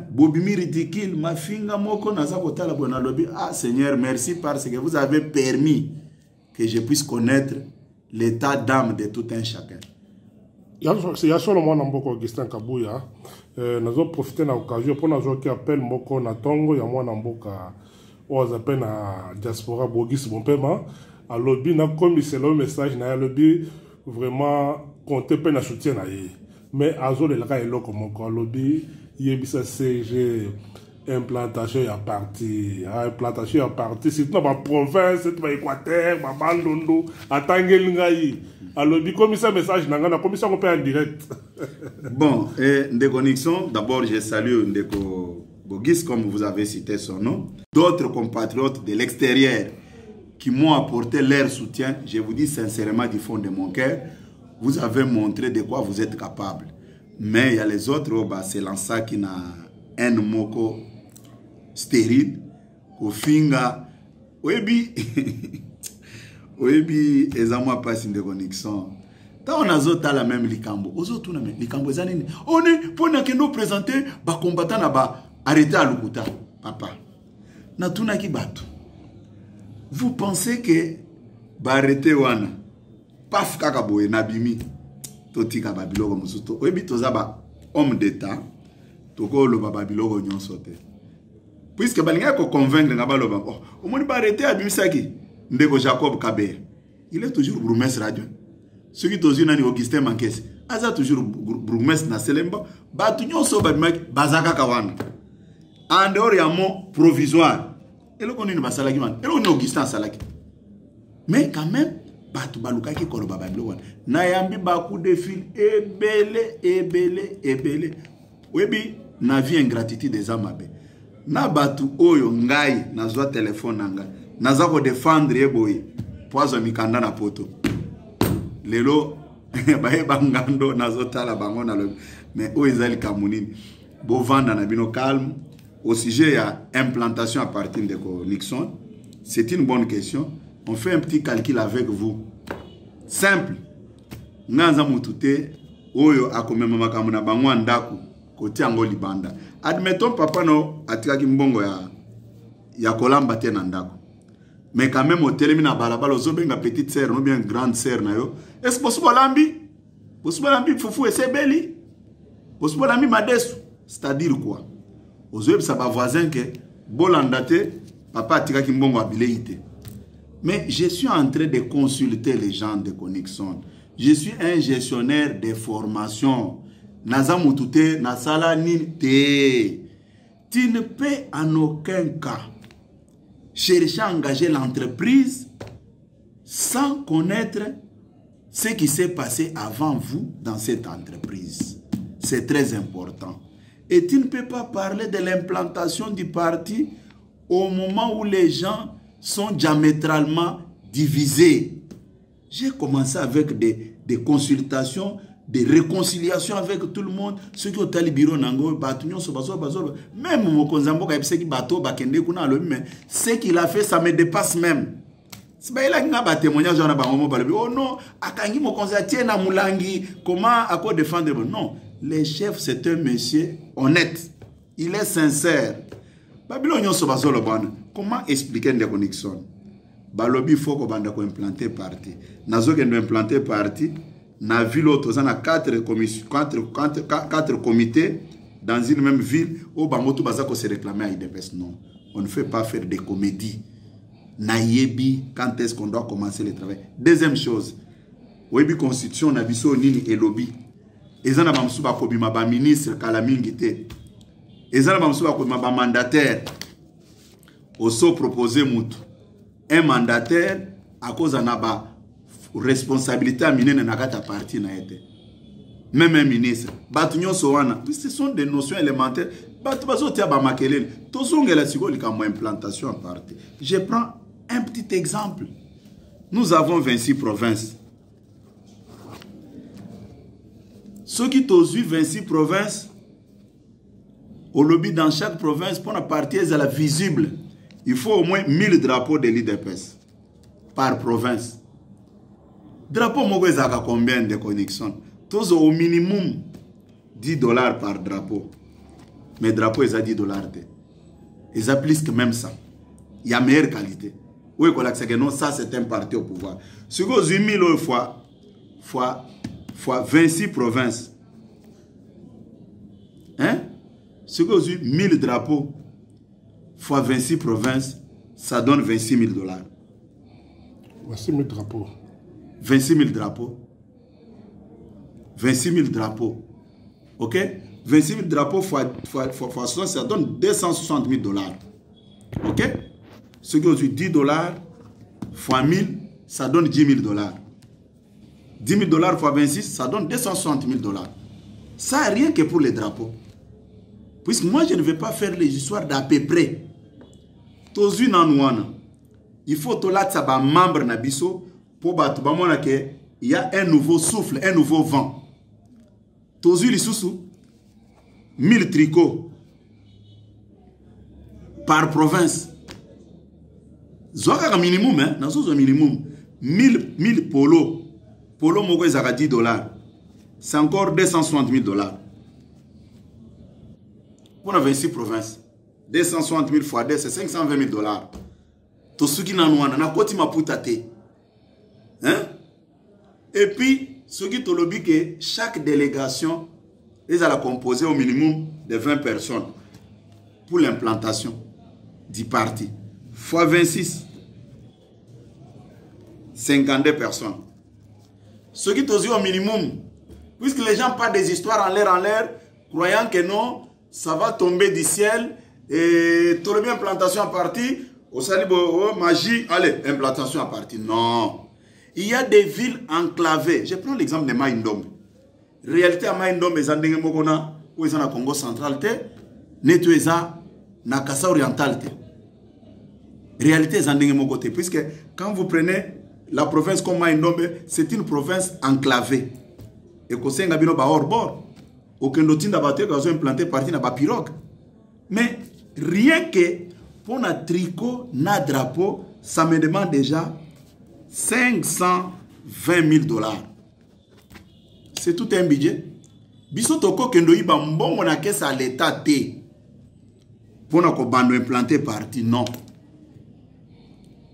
Bobimi ridicule, ma finga moko naza kotala bona lobi. Ah Seigneur, merci parce que vous avez permis que je puisse connaître l'état d'âme de tout un chacun. Il y a seulement un moko Augustin Kabuya. Nous avons profité de l'occasion pour nous qui appelle moko na tongo ya mwana mboka oza appelle na diaspora Bogis Bompema. À lobby na comme c'est le message na lobby vraiment compter pe na soutien na ye. Mais azo le la eloko moko lobby yebisa CG implantation à parti implantation à parti c'est dans ma province c'est dans Équateur ma bandondo atangeli ngai alors du commissaire message nanga na commissaire on peut en direct. Bon Ndeko Nixon, d'abord je salue Ndeko Bogis comme vous avez cité son nom, d'autres compatriotes de l'extérieur qui m'ont apporté leur soutien. Je vous dis sincèrement du fond de mon cœur, vous avez montré de quoi vous êtes capable. Mais il y a les autres, c'est l'ansa qui n'a un moko stérile, au finga, oebi, oebi, ezamwa passe de connexion. Tant on a zota la même likambo, ozotu na même likambo zanini. On est pour na kendo présenter ba combattant na ba arrêter à Lukuta, papa. Na tuna ki batu. Vous pensez que ba arrêter wana, paf kaka boye nabimi. Totika babiloko musuto oyebi toza ba homme d'état toko lo babiloko nyonso te puisque balinga ko convaincre nga baloba oh omoni ba arrêter abimisaki Ndeko Jacob Kabé il est toujours bourgmestre radio ceux qui tozi nani Augustin Mankesi aza toujours bourgmestre na Selemba batu nyonso babimaki bazaka kawana en dehors ya mot provisoire eloko nini basalaki man eloko ni Augustin salaki mais quand même batu balukaki koloba babilo wana na yambi baku de fil ebele webi na vie ingratitude des amabe na batu oyo ngai nazwa téléphone nanga naza ko défendre eboyi poazo mikanda na poto lelo bae bangando nazotala bango na le mais o ezali kamunini bo vanda na bino calme au sujet ya implantation à partir de Nixon. C'est une bonne question. On fait un petit calcul avec vous. Simple. Nanza mutute oyo akomema makamu na bango ndaku koti yango libanda. Admettons papa no atikaki mbongo ya kolamba te na ndaku. Mais quand même au telemi na balabala ozobenga petite sœur ou bien grande sœur na yo. Est-ce possible lambi? Possible lambi fufu esebeli? Possible lambi madesu? C'est-à-dire quoi? Ozoyeb sa ba voisin que bolandate papa atikaki mbongo abileite. Mais je suis en train de consulter les gens de Connexion. Je suis un gestionnaire de formation. Nazamutute, Nasala Ninte. Tu ne peux en aucun cas chercher à engager l'entreprise sans connaître ce qui s'est passé avant vous dans cette entreprise. C'est très important. Et tu ne peux pas parler de l'implantation du parti au moment où les gens sont diamétralement divisés. J'ai commencé avec des consultations, des réconciliations avec tout le monde. Ceux qui ont été bureau nango, même ce qu'il a fait, ça me dépasse même. C'est pas il a témoignage oh non, akangi mo conseiller na mulangi, comment à quoi défendre? Non, le chef c'est un monsieur honnête. Il est sincère. Comment expliquer des connexions? Balobi faut qu'on bande ko implanter parti. Nazo que nous implanter parti. Na ville autre, on a 4 comités dans une même ville. Au Bamoto Bazako se réclamer à IDPS. Non, on ne fait pas faire des comédies. Naïebi, quand est-ce qu'on doit commencer le travail? Deuxième chose, Webi Constitution, Nabiso Nini et Lobby. Ezana Bamsuba Kobima, ba ministre Kalamingite. Ezana Bamsuba Kobima, ba mandataire. Oso proposer Moutou. Un mandataire à cause de la responsabilité à miner na kata parti na été. Même un ministre. Batunyo sowana. Ce sont des notions élémentaires. Batubazotia ba makelele. Tozongela siko likamo implantation à parti. Je prends un petit exemple. Nous avons 26 provinces. Ceux qui ont 26 provinces, au lobby dans chaque province, pour la partie à la visible, il faut au moins 1000 drapeaux de l'IDPS par province. Drapeau, moi, ça a combien de connexions? Tous au minimum $10 par drapeau. Mais drapeau, ils ont $10. Ils ont plus que même ça. Il y a meilleure qualité. Oui, non, ça c'est un parti au pouvoir. Ce que 8 000 fois 26 provinces. Hein? Ce que 1000 drapeaux fois 26 provinces, ça donne $26 000. 26 000 drapeaux. 26 000 drapeaux. 26 000 drapeaux. Ok? 26 000 drapeaux fois 60, ça donne $260 000. Ok? Ce qui est $10 fois 1000, ça donne $10 000. $10 000 fois 26, ça donne $260 000. Ça, rien que pour les drapeaux. Puisque moi, je ne vais pas faire les histoires d'à peu près. Il faut que les membres Nabiso pour qu'il y a un nouveau souffle, un nouveau vent. Tozu les sous 1000 tricots par province. Zoka minimum, hein, dans ce minimum, 1000 polos. Polo moko ezaka $10. C'est encore $260 000. Pour 26 provinces, 260 000 fois 2, c'est $520 000. Tout ce qui n'a pas koti maputate. Hein? Et puis, ce qui te lobby que chaque délégation est à la composer au minimum de 20 personnes pour l'implantation du parti. Fois 26, 52 personnes. Ce qui te dit au minimum, puisque les gens parlent des histoires en l'air, croyant que non, ça va tomber du ciel et tout le bien implantation à partir, au salibo, magie, allez, implantation à partir. Non. Il y a des villes enclavées. Je prends l'exemple de Maïndom. Réalité à Maïndom, ils ont des Mokona, où ils sont à Congo central, Netueza, Nakasa oriental. Réalité, ils ont des Mokote. Puisque quand vous prenez la province comme Maïndom, c'est une province enclavée. Et que c'est un gabino hors bord. Aucun d'autre n'a pas implanté parti dans la pirogue. Mais rien que pour un tricot, un drapeau, ça me demande déjà $520 000. C'est tout un budget. Bisotoko kendo iba mbongo na kesa l'état té. Pour na ko bando implanté parti non.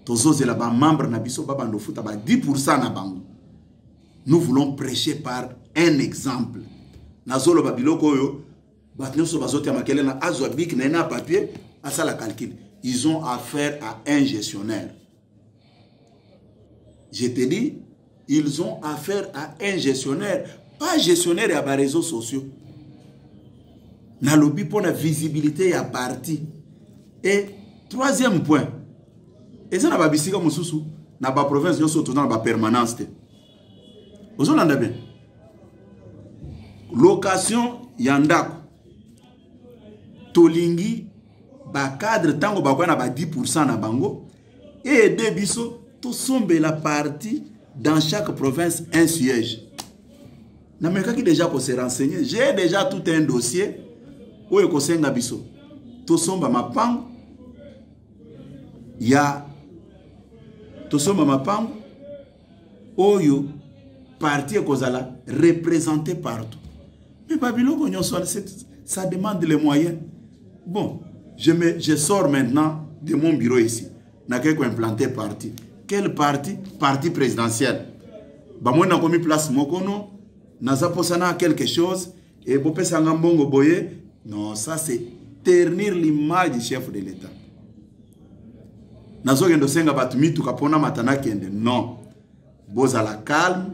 Tozo zela ba membre na biso ba bando futa ba 10% na bango. Nous voulons prêcher par un exemple. Nazolo ba biloko yo ba nyoso bazote makele na azwa bik na na papier à ça la calcul. Ils ont affaire à un gestionnaire. Je te dis, ils ont affaire à un gestionnaire, pas gestionnaire et à réseaux sociaux. Na lobby pour la visibilité à parti. Et troisième point, et ça n'a pas bisika mususu, na ba province yo soto na ba permanence. Vous entendez bien? Location yandako. Tolingi ba cadre tango ba kwa na ba 10% na bango et de biso tout sombe la partie dans chaque province un siège. N'américain qui déjà qu'on s'est renseigné, j'ai déjà tout un dossier où il conseille n'abisso. Tout sombe ma pang, ya tout sombe ma pang, oyo parti kozala représenté partout. Mais Babylone ça demande les moyens. Bon, je sors maintenant de mon bureau ici. N'a qu'à implanter parti. Quel parti? Parti présidentiel. Bah moi n'a commis place mokono, n'a zaposana quelque chose et bopé sangambongo boye. Non, ça c'est ternir l'image du chef de l'État. Nazo gendo senga batumi tukapona matana kende. Non. Boza la calme,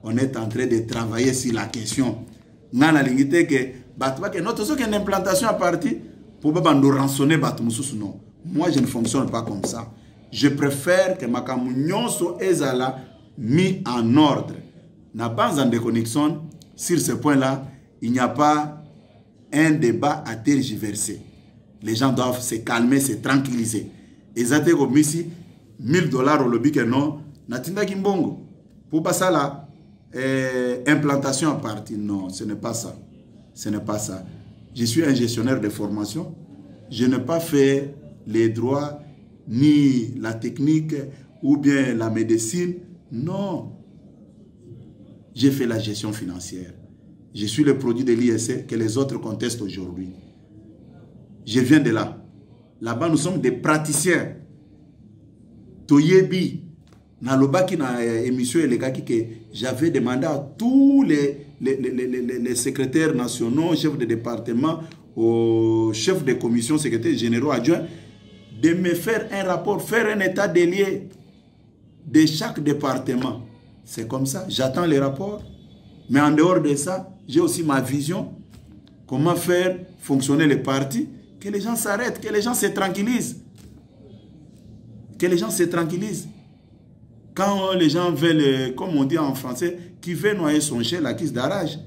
on est en train de travailler sur la question. Nana lingite que batwa que notre so qu'une implantation à parti pour pas nous rançonner batumususu non. Moi je ne fonctionne pas comme ça. Je préfère que ma camunionso ezala mis en ordre. N'a pas en déconnexion sur ce point-là, il n'y a pas un débat à tergiverser. Les gens doivent se calmer, se tranquilliser. Et ça c'est comme ici $1000 au lobby que non, natinda kimbongo. Pour pas ça là, implantation à partir. Non, ce n'est pas ça. Ce n'est pas ça. Je suis un gestionnaire de formation. Je n'ai pas fait les droits, ni la technique, ou bien la médecine. Non. J'ai fait la gestion financière. Je suis le produit de l'ISC que les autres contestent aujourd'hui. Je viens de là. Là-bas, nous sommes des praticiens. Toyebi, dans le bac, dans l'émission, j'avais demandé à tous les secrétaires nationaux, chefs de département, aux chefs de commission, secrétaires généraux adjoints, de me faire un rapport, faire un état des lieux de chaque département. C'est comme ça. J'attends les rapports. Mais en dehors de ça, j'ai aussi ma vision. Comment faire fonctionner les partis. Que les gens s'arrêtent, que les gens se tranquillisent. Que les gens se tranquillisent. Quand les gens veulent, comme on dit en français, qui veut noyer son chien, l'accuse d'arrage.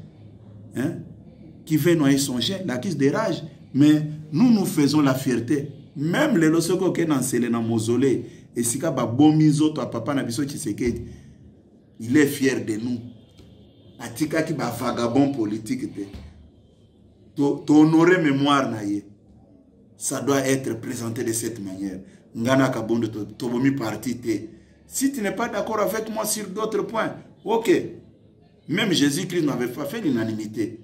Hein? Qui veut noyer son chien, l'accuse de rage. Mais nous, nous faisons la fierté. Même les losoko qui sont dans le mausolée, et si ka ba bomizo to papa na biso Tshisekedi, il est fier de nous. Atika ki ba vagabond politique te. To honorer mémoire na ye. Ça doit être présenté de cette manière. Ngana kabondo to bomi parti te. Si tu n'es pas d'accord avec moi sur d'autres points, ok. Même Jésus-Christ n'avait pas fait l'unanimité.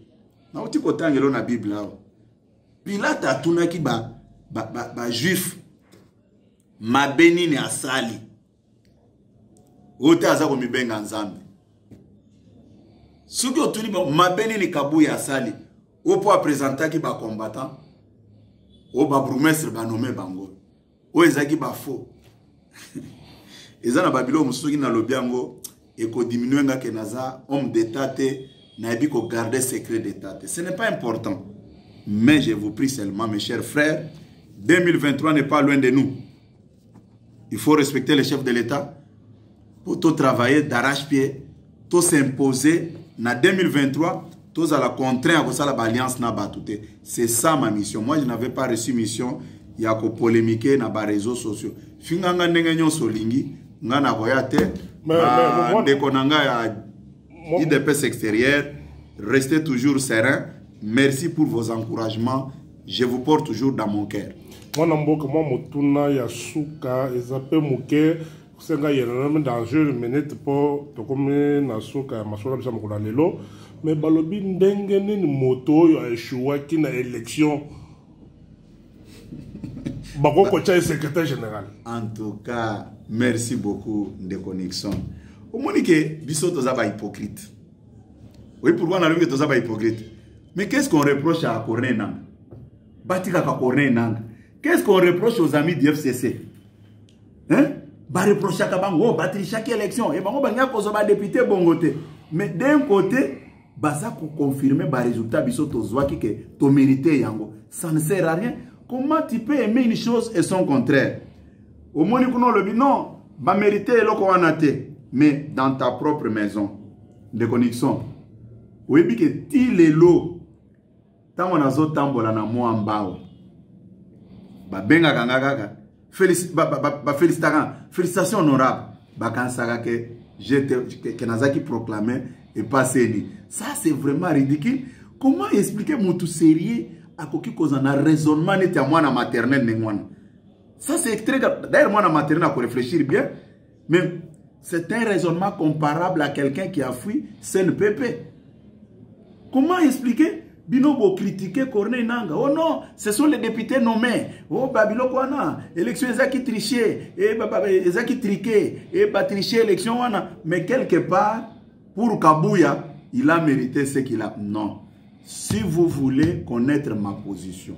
Na uti ko tangelo na Bible là. Pilate atunaki ba juif mabeni ni asali. Ote aza ko mibenga nzambe. Suki otuni mabeni ni kabuya asali. Opo présenter ki ba combattant. O ba bourgmestre ba nommé bango. O ezaki ba faux. Ezana babilo musuki na lobiango et ko diminuer nga kenaza homme d'état te na ebi ko garder secret d'état. Ce n'est pas important. Mais je vous prie seulement mes chers frères, 2023 n'est pas loin de nous. Il faut respecter les chefs de l'État pour tout travailler d'arrache-pied, tout s'imposer. En 2023, tous à la contrainte à la alliance na batute. C'est ça ma mission. Moi, je n'avais pas reçu mission. Il y a polémiquer dans les réseaux sociaux. Finganga nengenyo solingi, ngana koyate, dekonanga ya IDPS extérieur. Restez toujours serein. Merci pour vos encouragements. Je vous porte toujours dans mon cœur. Moi, moi, motuna ya suka ezape muke senga yena dans jeu minute pour to comme na suka masola bisa mukula lelo mais balobi ndenge nini moto yo échoué ki na élection bako cha secrétaire général. En tout cas, merci beaucoup de connexion. Au monique biso toza ba hypocrite. Oui, pourquoi on a lu que toza ba hypocrite? Mais qu'est-ce qu'on reproche à Corneille Nangaa? Batika ka Corneille Nangaa. Qu'est-ce qu'on reproche aux amis du FCC? Hein? Ba reproche à Kabango, battre chaque élection. Et bango banga kozo ba député bongote. Mais d'un côté, baza ko confirmer ba résultat biso tozwa ki ke to mérité yango. Ça ne sert à rien. Comment tu peux aimer une chose et son contraire? Au moins nous le dit non, ba mérité eloko wana te, mais dans ta propre maison de connexion. Oui, bi ke ti lelo tango nazo tambola na moi mbao. Ba benga kanga kaka. Félicitations honorables. Ba kansaka que nazaki proclamé et passé. Ça c'est vraiment ridicule. Comment expliquer mon tout sérieux à koki kozana raisonnement net à moi na maternelle nengwana. Ça c'est très d'ailleurs moi na maternelle pour réfléchir bien, mais c'est un raisonnement comparable à quelqu'un qui a fui CNPP. Comment expliquer? Binobo critiquer Corneille Nangaa. Oh non, ce sont les députés nommés. Oh Babilo Kwana, élection ezaki triché, et ezaki triqué, et ba triché élection wana. Mais quelque part, pour Kabouya, il a mérité ce qu'il a. Non. Si vous voulez connaître ma position,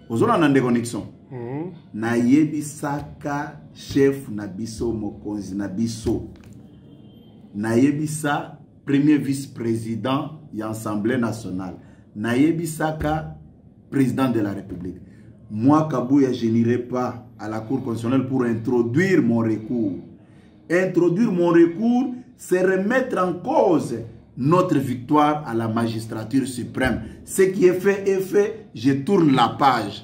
vous avez une déconnexion. Na yebisaka chef nabiso mokonzi nabiso. Na yebisa premier vice-président de l'Assemblée nationale. Naïebisaka, président de la République. Moi, Kabouya, je n'irai pas à la Cour constitutionnelle pour introduire mon recours. Introduire mon recours, c'est remettre en cause notre victoire à la magistrature suprême. Ce qui est fait, je tourne la page.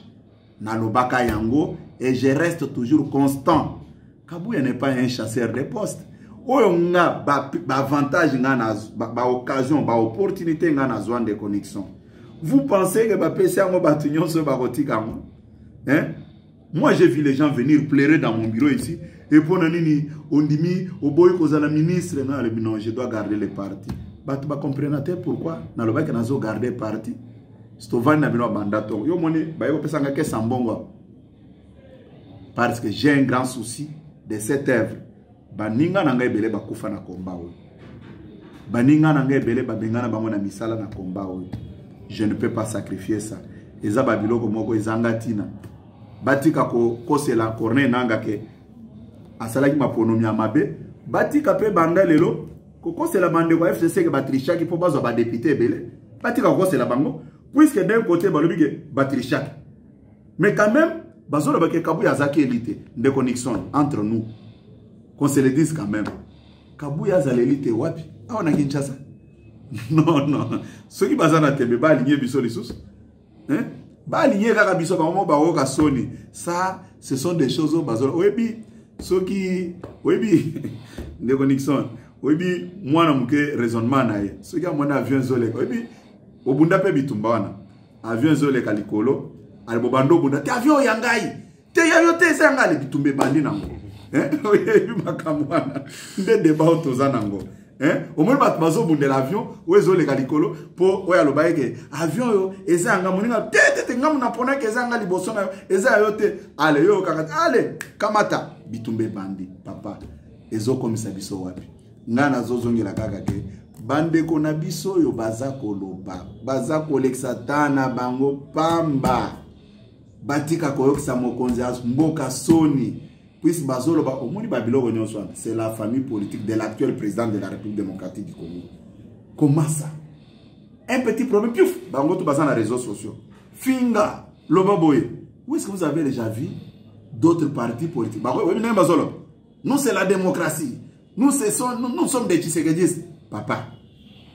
Nalobaka Yango, et je reste toujours constant. Kabouya n'est pas un chasseur de postes. oyo nga ba avantage nga na ba occasion ba opportunité nga na zone de connexion. Vous pensez que ba pesi yango batu nyonso ba kotika ngo? Hein? Moi j'ai vu les gens venir pleurer dans mon bureau ici et pour nani ondimi oboy kozala ministre na le non je dois garder les partis. Batu ba comprendre pourquoi na lo ba que nazo garder parti. Stovan na bino bandato. Yo moni ba yo pesa nga ke sambongo. Parce que j'ai un grand souci de cette œuvre. Baninga na ngai bele ba kufa na komba oyo. Baninga na ngai bele ba bengana bango na misala na komba oyo. Je ne peux pas sacrifier ça. Eza babiloko moko ezanga tina. Batika ko c'est la corne nanga ke asalaki maponomi ya mabe. Batika pe banda lelo ko c'est la bande ko FCC ke batricha ki po bazo ba député bele. Batika ko c'est la bango puisque d'un côté balobi ke batricha. Mais quand même bazo la ba ke Kabuya zaki élite de connexion entre nous. Qu'on se le dise quand même. Kabuya za l'élite wapi? Ah on a Kinshasa. Non non. Ceux qui bazana tembe ba aligner biso lisusu. Hein? Ba aligner kaka biso ba mo ba oka soni. Ça ce sont des choses au bazolo. Oyebi ceux qui oyebi de connexion. Oyebi mwana muke raisonnement na ye. Ceux qui a mon avion zole. Oyebi obunda pe bitumba wana. Avion zole kalikolo. Ali bobando bunda. Te avion yangai. Te yayo te sanga le bitumbe bandi nango. Oyebi makamwana. Nde débat otozanango. Au moins bazo bunde l'avion ou ezole kalikolo po oya lo baike avion yo eza nga moninga tete nga mona pona ke eza nga liboso na eza yo te ale yo kaka ale kamata bitumbe bandi papa ezo komisa biso wapi nga nazozongela kaka ke bande ko na biso yo baza koloba baza koleksa tana bango pamba batika koyokisa mokonzi mboka soni. Puisque c'est la famille politique de l'actuel président de la République démocratique du Congo. Comment ça? Un petit problème, piouf, bango tout basant les réseaux sociaux. Finga, lobaboye. Où est-ce que vous avez déjà vu d'autres partis politiques? Nous, c'est la démocratie. Nous sommes des Tshisekedi. Papa,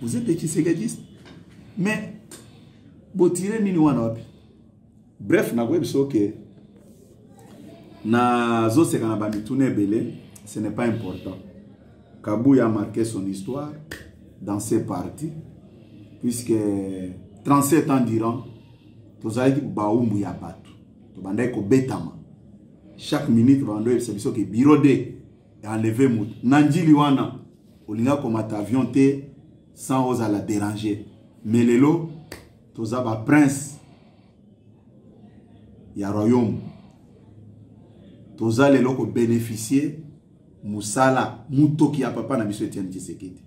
vous êtes des Tshisekedi. Mais, vous tirez nini wanapi. Bref, na web so que na zo sekana bamitune belé, ce n'est pas important. Kabuya a marqué son histoire dans ses partis, puisque 37 ans d'Iran, tozali baumbu ya batu, to bandai ko betama. Chaque minute rando e biso ke birode enlever mout. Nanjili wana olinga komata avion te sans osa la déranger. Mais lelo toza ba prince ya royaume. Toza lelo ko bénéficier musala mutoki ya papa na biso Etienne Tshisekedi.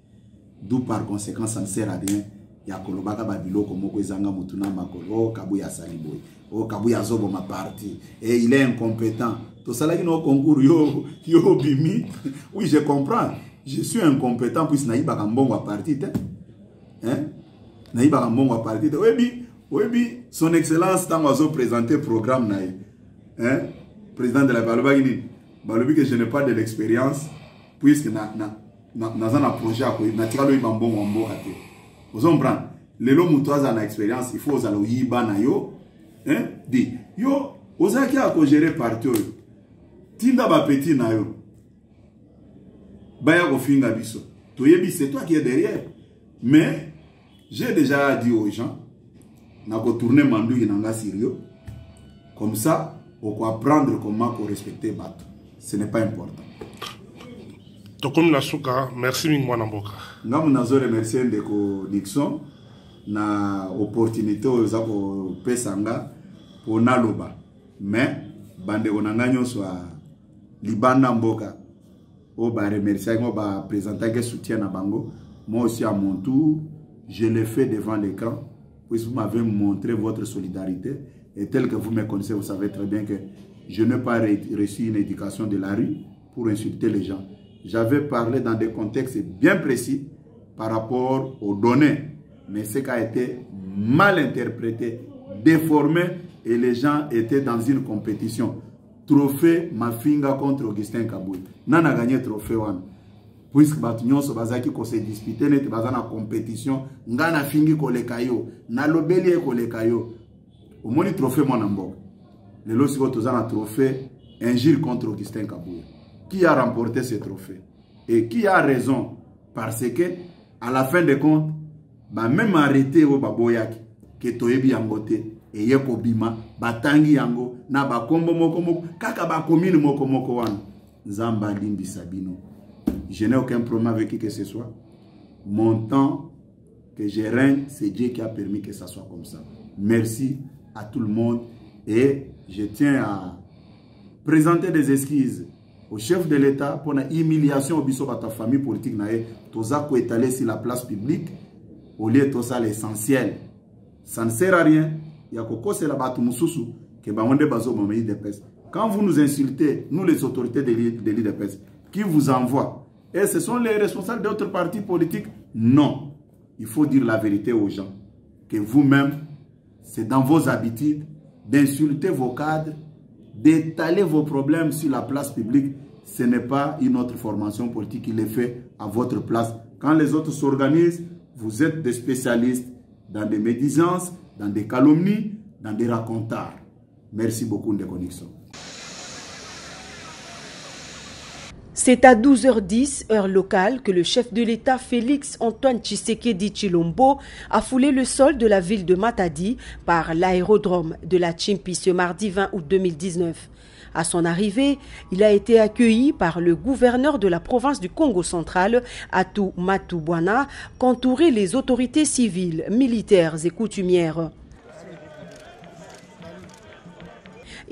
D'où par conséquent ça ne sert à rien ya kolobaka babiloko moko ezanga mutuna makolo Kabuya saliboy. Oh Kabuya zobo ma parti et il est incompétent. To sala ki no concours yo bimi. Oui, je comprends. Je suis incompétent puisque naïba kambongo a parti te. Hein? Naïba kambongo a parti te. Oui, son excellence tant oiseau présenter programme naï. Hein? Président de la Balobagini. Balobi que je n'ai pas de l'expérience puisque na un projet à quoi na tiralo ibambongo mboka te. Vous comprenez? Lelo mutoza na expérience, il faut zalo yiba na yo. Hein? Di yo ozaki a ko gérer parti yo. Tinda ba petit na yo. Baya ko finga biso. Toyebi c'est toi qui es derrière. Mais j'ai déjà dit aux gens na ko tourner mandu inanga sérieux. Comme ça, on peut apprendre comment respecter Bato. Ce n'est pas important. Tokomi Nasuka, merci Mingwana Mboka. Nous nous remercions de Nixon na opportunité aux pesanga pour naloba. Mais bande onanganyo soit libanda Mboka. On va remercier, on va présenter que soutien à Bango. Moi aussi à mon tour, je l'ai fait devant l'écran. Puisque vous m'avez montré votre solidarité. Et tel que vous me connaissez, vous savez très bien que je n'ai pas reçu une éducation de la rue pour insulter les gens. J'avais parlé dans des contextes bien précis par rapport aux données. Mais ce qui a été mal interprété, déformé, et les gens étaient dans une compétition. Trophée Mafinga contre Augustin Kabuya. Nana gagné trophée one. Puisque Batunyon se bazaki ko se disputer net bazana compétition, ngana fingi kolekayo, na lobeli kolekayo. Au moins trophée mon ambo. Le lorsque tu as un trophée injure contre Augustin Kabuya. Qui a remporté ce trophée? Et qui a raison? Parce que, à la fin des comptes, bah même arrêté au baboyaki, que toyebi yangote, et yeko bima, batangi yango, na ba kombo moko, kaka ba komine moko wan, Zamba limbi sabino. Je n'ai aucun problème avec qui que ce soit. Mon temps que je règne, c'est Dieu qui a permis que ça soit comme ça. Merci à tout le monde et je tiens à présenter des excuses au chef de l'État pour la humiliation au biso de ta famille politique nae toza ko étaler sur la place publique au lieu de ça l'essentiel. Ça ne sert à rien. Il y a koko c'est la batu mususu que ba onde bazo momeli de pes. Quand vous nous insultez, nous les autorités de l'IDPS, qui vous envoient, et ce sont les responsables d'autres partis politiques? Non. Il faut dire la vérité aux gens. Que vous-même, c'est dans vos habitudes d'insulter vos cadres, d'étaler vos problèmes sur la place publique. Ce n'est pas une autre formation politique qui les fait à votre place. Quand les autres s'organisent, vous êtes des spécialistes dans des médisances, dans des calomnies, dans des racontards. Merci beaucoup de connexion. C'est à 12h10, heure locale, que le chef de l'État Félix Antoine Tshisekedi Tshilombo a foulé le sol de la ville de Matadi par l'aérodrome de la Tchimpi ce mardi 20 août 2019. À son arrivée, il a été accueilli par le gouverneur de la province du Congo central, Atou Matubwana, qu'entouraient les autorités civiles, militaires et coutumières.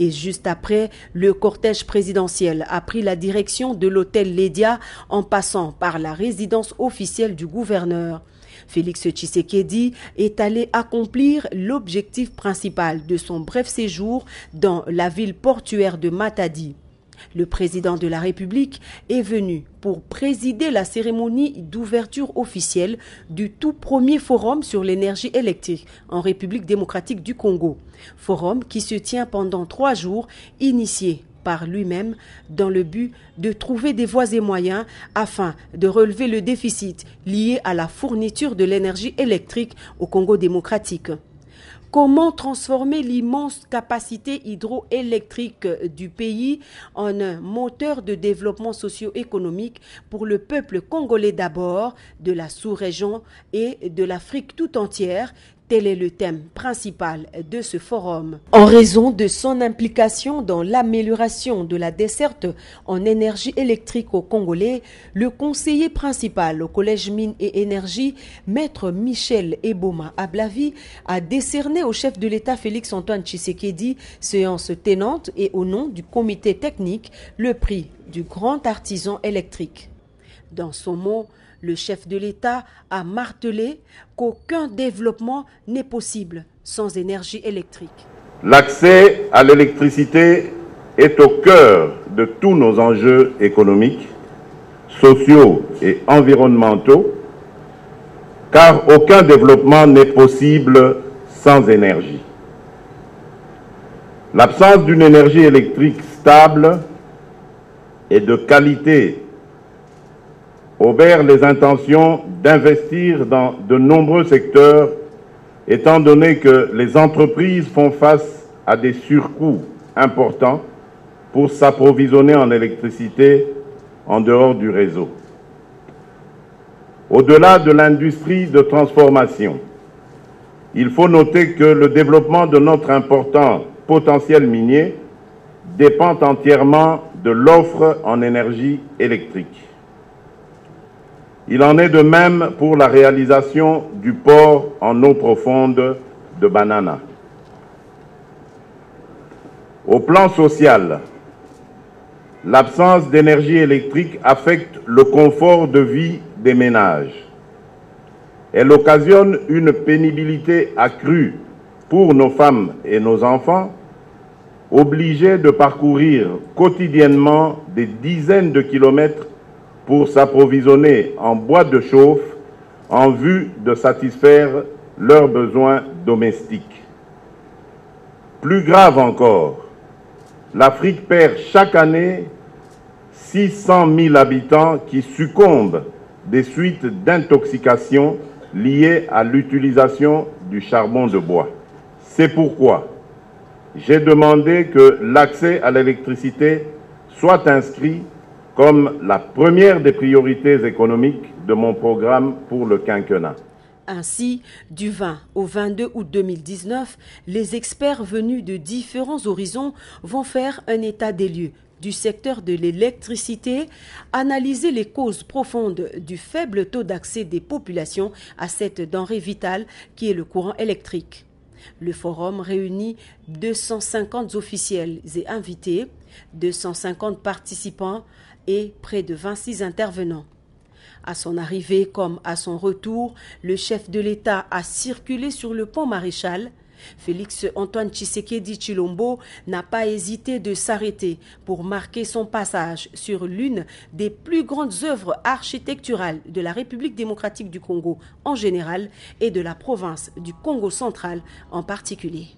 Et juste après, le cortège présidentiel a pris la direction de l'hôtel Lédia en passant par la résidence officielle du gouverneur. Félix Tshisekedi est allé accomplir l'objectif principal de son bref séjour dans la ville portuaire de Matadi. Le président de la République est venu pour présider la cérémonie d'ouverture officielle du tout premier forum sur l'énergie électrique en République démocratique du Congo. Forum qui se tient pendant 3 jours, initié par lui-même dans le but de trouver des voies et moyens afin de relever le déficit lié à la fourniture de l'énergie électrique au Congo démocratique. Comment transformer l'immense capacité hydroélectrique du pays en un moteur de développement socio-économique pour le peuple congolais d'abord, de la sous-région et de l'Afrique tout entière? Tel est le thème principal de ce forum. En raison de son implication dans l'amélioration de la desserte en énergie électrique aux Congolais, le conseiller principal au Collège Mines et Énergie, Maître Michel Eboma Ablavi, a décerné au chef de l'État Félix Antoine Tshisekedi, séance tenante et au nom du comité technique, le prix du grand artisan électrique. Dans son mot, le chef de l'État a martelé qu'aucun développement n'est possible sans énergie électrique. L'accès à l'électricité est au cœur de tous nos enjeux économiques, sociaux et environnementaux, car aucun développement n'est possible sans énergie. L'absence d'une énergie électrique stable et de qualité obère les intentions d'investir dans de nombreux secteurs, étant donné que les entreprises font face à des surcoûts importants pour s'approvisionner en électricité en dehors du réseau. Au-delà de l'industrie de transformation, il faut noter que le développement de notre important potentiel minier dépend entièrement de l'offre en énergie électrique. Il en est de même pour la réalisation du port en eau profonde de Banana. Au plan social, l'absence d'énergie électrique affecte le confort de vie des ménages. Elle occasionne une pénibilité accrue pour nos femmes et nos enfants, obligés de parcourir quotidiennement des dizaines de kilomètres pour s'approvisionner en bois de chauffe en vue de satisfaire leurs besoins domestiques. Plus grave encore, l'Afrique perd chaque année 600 000 habitants qui succombent des suites d'intoxication liées à l'utilisation du charbon de bois. C'est pourquoi j'ai demandé que l'accès à l'électricité soit inscrit comme la première des priorités économiques de mon programme pour le quinquennat. Ainsi, du 20 au 22 août 2019, les experts venus de différents horizons vont faire un état des lieux du secteur de l'électricité, analyser les causes profondes du faible taux d'accès des populations à cette denrée vitale qui est le courant électrique. Le forum réunit 250 officiels et invités, 250 participants et près de 26 intervenants. À son arrivée comme à son retour, le chef de l'État a circulé sur le pont Maréchal. Félix Antoine Tshisekedi Tshilombo n'a pas hésité de s'arrêter pour marquer son passage sur l'une des plus grandes œuvres architecturales de la République démocratique du Congo en général et de la province du Congo central en particulier.